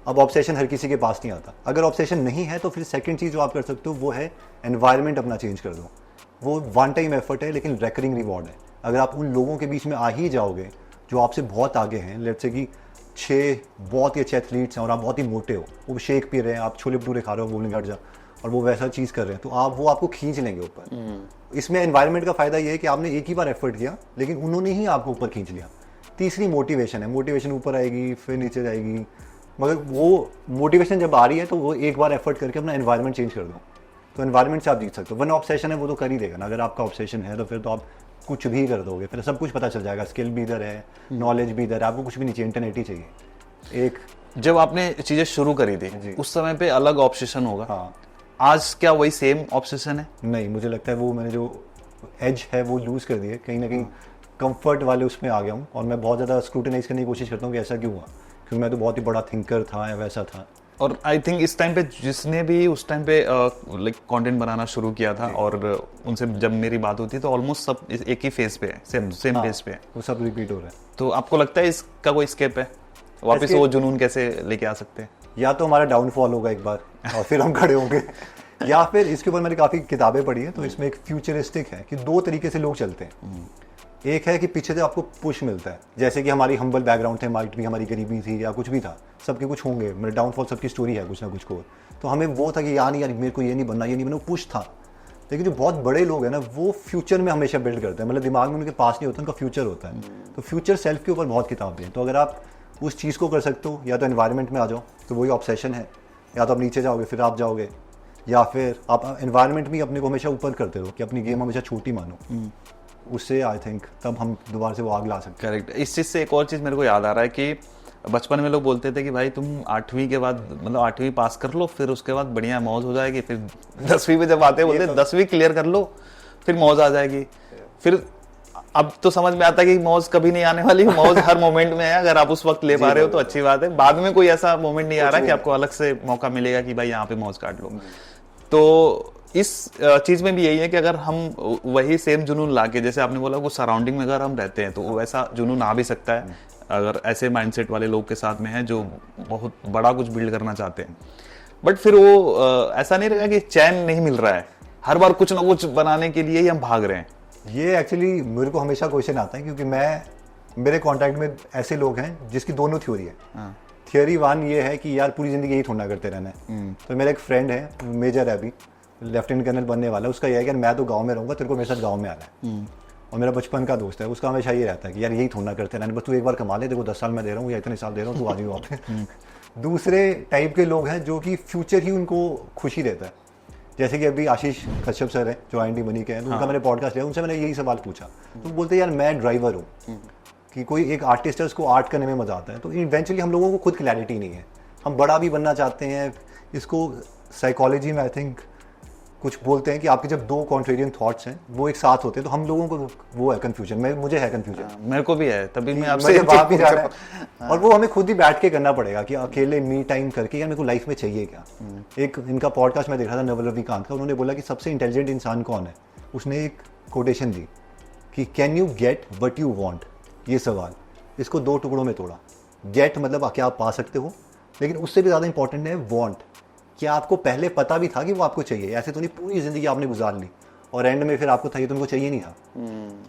अब ऑब्सेशन हर किसी के पास नहीं आता। अगर ऑब्सेशन नहीं है तो फिर सेकंड चीज़ जो आप कर सकते हो वो है एनवायरनमेंट अपना चेंज कर दो। वो वन टाइम एफर्ट है, लेकिन रेकरिंग रिवॉर्ड है। अगर आप उन लोगों के बीच में आ ही जाओगे जो आपसे बहुत आगे हैं, लेट्स से कि 6 बहुत ही अच्छे एथलीट्स हैं और आप बहुत ही मोटे हो, वो शेक पी रहे हैं, आप छोले भटूरे खा रहे हो, बोलने हट जा, और वो वैसा चीज़ कर रहे हैं, तो वो आपको खींच लेंगे ऊपर। इसमें एनवायरनमेंट का फ़ायदा ये है कि आपने एक ही बार एफर्ट किया, लेकिन उन्होंने ही आपको ऊपर खींच लिया। तीसरी मोटिवेशन है, मोटिवेशन ऊपर आएगी फिर नीचे जाएगी, मगर वो मोटिवेशन जब आ रही है तो वो एक बार एफर्ट करके अपना एनवायरनमेंट चेंज कर दो, तो एनवायरनमेंट से आप जीत सकते हो। वरना ऑब्सेशन है वो तो कर ही देगा ना। अगर आपका ऑब्सेशन है तो फिर तो आप कुछ भी कर दोगे, फिर सब कुछ पता चल जाएगा, स्किल भी इधर है, नॉलेज भी इधर है, आपको कुछ भी नहीं चाहिए, इंटरनेट ही चाहिए। एक जब आपने चीजें शुरू करी थी उस समय पे अलग ऑब्सेशन होगा, हाँ, आज क्या वही सेम ऑब्सेशन है? नहीं, मुझे लगता है वो मैंने जो एज है वो लूज़ कर दी है, कहीं ना कहीं कंफर्ट वाले उसमें आ गया हूँ, और मैं बहुत ज़्यादा स्क्रूटिनाइज करने की कोशिश करता हूँ कि ऐसा क्यों हुआ, क्योंकि मैं तो बहुत ही बड़ा थिंकर था या वैसा था। और आई थिंक इस टाइम पे जिसने भी उस टाइम पे लाइक कंटेंट बनाना शुरू किया था, और उनसे जब मेरी बात होती है तो ऑलमोस्ट सब एक ही फेज पे है, सेम फेज पे है, वो सब रिपीट हो रहा है। तो आपको लगता है इसका कोई स्केप है? वापस वो जुनून कैसे लेके आ सकते हैं? या तो हमारा डाउनफॉल होगा एक बार और फिर हम खड़े होंगे, या फिर इसके ऊपर मैंने काफ़ी किताबें पढ़ी हैं, तो इसमें एक फ्यूचरिस्टिक है कि 2 तरीके से लोग चलते हैं। एक है कि पीछे से आपको पुश मिलता है, जैसे कि हमारी हम्बल बैकग्राउंड थे, माइट भी हमारी गरीबी थी या कुछ भी था, सबके कुछ होंगे, मेरे डाउनफॉल सबकी स्टोरी है कुछ ना कुछ को, तो हमें वो था कि यार मेरे को ये नहीं बनना, ये नहीं बनना, पुश था। लेकिन जो बहुत बड़े लोग हैं ना, वो फ्यूचर में हमेशा बिल्ड करते हैं, मतलब दिमाग में उनके पास नहीं होता, उनका फ्यूचर होता है। तो फ्यूचर सेल्फ के ऊपर बहुत किताबें हैं, तो अगर आप उस चीज़ को कर सकते हो, या तो एनवायरनमेंट में आ जाओ, तो वही ऑब्सेशन है, या तो आप नीचे जाओगे फिर आप जाओगे, या फिर आप एनवायरनमेंट में अपने को हमेशा ऊपर करते रहो कि अपनी गेम हमेशा छोटी मानो, उससे आई थिंक तब हम दोबारा से वो आग ला सकते हैं। करेक्ट। इस चीज़ से एक और चीज़ मेरे को याद आ रहा है कि बचपन में लोग बोलते थे कि भाई तुम 8वीं के बाद, मतलब 8वीं पास कर लो, फिर उसके बाद बढ़िया मौज हो जाएगी, फिर 10वीं में जब आते बोलते 10वीं क्लियर कर लो फिर मौज आ जाएगी। फिर अब तो समझ में आता है कि मौज कभी नहीं आने वाली, मौज हर मोमेंट में है, अगर आप उस वक्त ले पा रहे हो तो अच्छी बात है, बाद में कोई ऐसा मोमेंट नहीं आ रहा कि आपको अलग से मौका मिलेगा कि भाई यहाँ पे मौज काट लो। तो इस चीज में भी यही है कि अगर हम वही सेम जुनून लाके, जैसे आपने बोला वो सराउंडिंग में अगर हम रहते हैं तो वैसा जुनून आ भी सकता है, अगर ऐसे माइंडसेट वाले लोग के साथ में है जो बहुत बड़ा कुछ बिल्ड करना चाहते हैं। बट फिर वो ऐसा नहीं रहेगा कि चैन नहीं मिल रहा है, हर बार कुछ ना कुछ बनाने के लिए ही हम भाग रहे हैं। ये एक्चुअली मेरे को हमेशा क्वेश्चन आता है, क्योंकि मेरे कॉन्टैक्ट में ऐसे लोग हैं जिसकी दोनों थ्योरी है। थियोरी 1 ये है कि यार पूरी जिंदगी यही थोड़ा करते रहना है। तो मेरा एक फ्रेंड है, मेजर है, अभी लेफ्टिनेंट कर्नल बनने वाला है, उसका यह है कि मैं तो गांव में रहूंगा, तेरे को मेरे साथ गांव में आना है। और मेरा बचपन का दोस्त है, उसका हमेशा ये रहता है कि यार यही थोड़ा करते रहना, बस तू एक बार कमा ले, देखो 10 साल मैं दे रहा हूँ या इतने साल दे रहा हूँ, तू आ जाओ वहाँ पे। दूसरे टाइप के लोग हैं जो कि फ्यूचर ही उनको खुशी देता है, जैसे कि अभी आशीष कश्यप सर है जो IND मनी के हैं, तो उनका मैंने पॉडकास्ट लिया, उनसे मैंने यही सवाल पूछा, तो बोलते यार मैं ड्राइवर हूँ, कि कोई एक आर्टिस्ट है उसको आर्ट करने में मजा आता है। तो इवेंचुअली हम लोगों को खुद क्लैरिटी नहीं है, हम बड़ा भी बनना चाहते हैं। इसको साइकोलॉजी में आई थिंक कुछ बोलते हैं कि आपके जब 2 कॉन्ट्रेरियन थॉट्स हैं वो एक साथ होते हैं, तो हम लोगों को वो है कंफ्यूजन, मुझे है कंफ्यूजन, मेरे को भी है, तभी मैं आपसे बात भी जा रहा है। और वो हमें खुद ही बैठ के करना पड़ेगा कि अकेले मी टाइम करके यार मेरे को लाइफ में चाहिए क्या। एक इनका पॉडकास्ट मैं देख रहा था नवल रविकांत का, उन्होंने बोला कि सबसे इंटेलिजेंट इंसान कौन है, उसने एक कोटेशन दी कि can you get what you want, ये सवाल, इसको 2 टुकड़ों में तोड़ा। गेट मतलब क्या आप पा सकते हो, लेकिन उससे भी ज़्यादा इंपॉर्टेंट है वॉन्ट, क्या आपको पहले पता भी था कि वो आपको चाहिए, ऐसे तो नहीं पूरी ज़िंदगी आपने गुजार ली और एंड में फिर आपको था ये तुमको चाहिए नहीं था,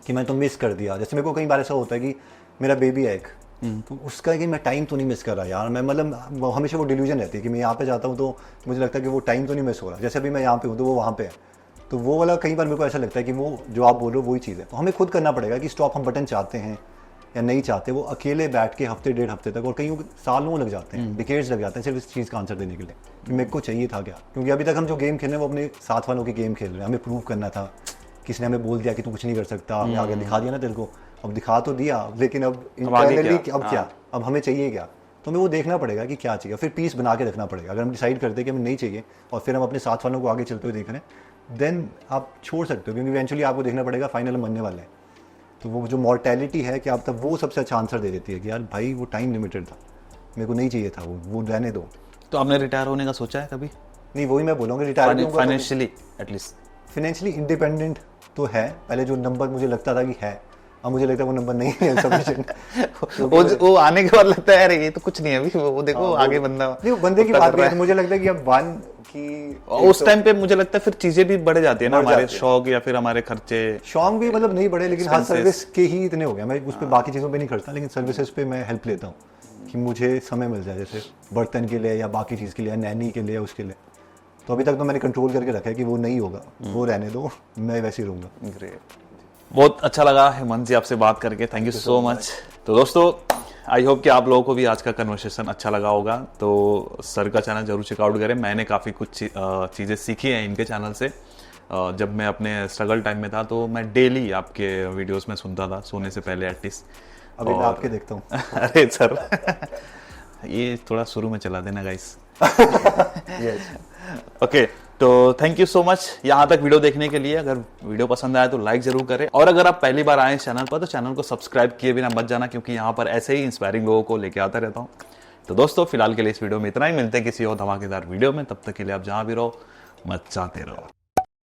कि मैं तो मिस कर दिया। जैसे मेरे को कई बार ऐसा होता है कि मेरा बेबी है एक, तो उसका है कि मैं टाइम तो नहीं मिस कर रहा यार, मैं मतलब हमेशा वो डिल्यूजन रहती है कि मैं यहाँ पे जाता हूँ तो मुझे लगता है कि वो टाइम तो नहीं मिस हो रहा, जैसे अभी मैं यहाँ पे हूँ तो वो वहाँ पे है, तो वो वाला कई बार मेरे को ऐसा लगता है कि वो जो आप बोल रहे हो वही चीज़ है। तो हमें खुद करना पड़ेगा कि स्टॉप हम बटन चाहते हैं या नहीं चाहते। वो अकेले बैठ के हफ्ते डेढ़ हफ्ते तक और कई सालों लग जाते हैं, डिकेड्स लग जाते हैं सिर्फ इस चीज़ का आंसर देने के लिए कि मेरे को चाहिए था क्या। क्योंकि अभी तक हम जो गेम खेल रहे हैं वो अपने साथ वालों के गेम खेल रहे हैं, हमें प्रूव करना था, किसी ने हमें बोल दिया कि तू कुछ नहीं कर सकता, हमें आगे दिखा दिया ना तेरे को, अब दिखा तो दिया लेकिन अब इंटरनली अब क्या, अब हमें चाहिए क्या। तो हमें वो देखना पड़ेगा कि क्या चाहिए, फिर पीस बना के रखना पड़ेगा। अगर हम डिसाइड करते हैं कि हमें नहीं चाहिए और फिर हम अपने साथ वालों को आगे चलते हुए देख रहे हैं, देन आप छोड़ सकते हो, क्योंकि इवेंचुअली आपको देखना पड़ेगा फाइनल मरने वाले हैं। तो वो जो मॉर्टेलिटी है कि आप तब वो सबसे अच्छा आंसर दे देती है कि यार भाई वो टाइम लिमिटेड था, मेरे को नहीं चाहिए था, वो रहने दो। तो आपने रिटायर होने का सोचा है कभी? नहीं, वही मैं बोलूँगा retire financially at least. Financially independent तो है, पहले जो नंबर मुझे लगता था कि है, अब मुझे लगता है वो नंबर नहीं है सफिशिएंट। वो आने के बाद लगता है यार ये तो कुछ नहीं है अभी, वो देखो आगे बंदा नहीं, वो बंदे की बात है, मुझे लगता है कि अब वन की उस टाइम पे मुझे लगता है फिर चीजें भी बढ़ जाती है ना, हमारे शौक या फिर हमारे खर्चे। शौक भी मतलब नहीं बढ़े, लेकिन हाँ सर्विस के ही इतने हो गया, मैं उस पर बाकी चीज़ों पे नहीं खर्चता, लेकिन सर्विसेज पे मैं हेल्प लेता हूँ कि मुझे समय मिल जाए, जैसे बर्तन के लिए या बाकी चीज़ के लिए, नैनी के लिए, उसके लिए। तो अभी तक तो मैंने कंट्रोल करके रखा है कि वो नहीं होगा, वो रहने दो, मैं वैसे ही रहूँगा। ग्रेट, बहुत अच्छा लगा हेमंत जी आपसे बात करके, थैंक यू सो मच। तो दोस्तों आई होप कि आप लोगों को भी आज का कन्वर्सेशन अच्छा लगा होगा। तो सर का चैनल जरूर चेकआउट करें, मैंने काफ़ी कुछ चीज़ें सीखी हैं इनके चैनल से। जब मैं अपने स्ट्रगल टाइम में था तो मैं डेली आपके वीडियोस में सुनता था, सोने से पहले एटलीस्ट। अभी मैं आपके देखता हूँ। अरे सर ये थोड़ा शुरू में चला देना गाइस। ओके, तो थैंक यू सो मच यहाँ तक वीडियो देखने के लिए। अगर वीडियो पसंद आया तो लाइक जरूर करें, और अगर आप पहली बार आए चैनल पर तो चैनल को सब्सक्राइब किए बिना मत जाना, क्योंकि यहाँ पर ऐसे ही इंस्पायरिंग लोगों को लेके आता रहता हूँ। तो दोस्तों फिलहाल के लिए इस वीडियो में इतना ही, मिलते हैं किसी और धमाकेदार वीडियो में, तब तक के लिए आप जहाँ भी रहो मचाते रहो।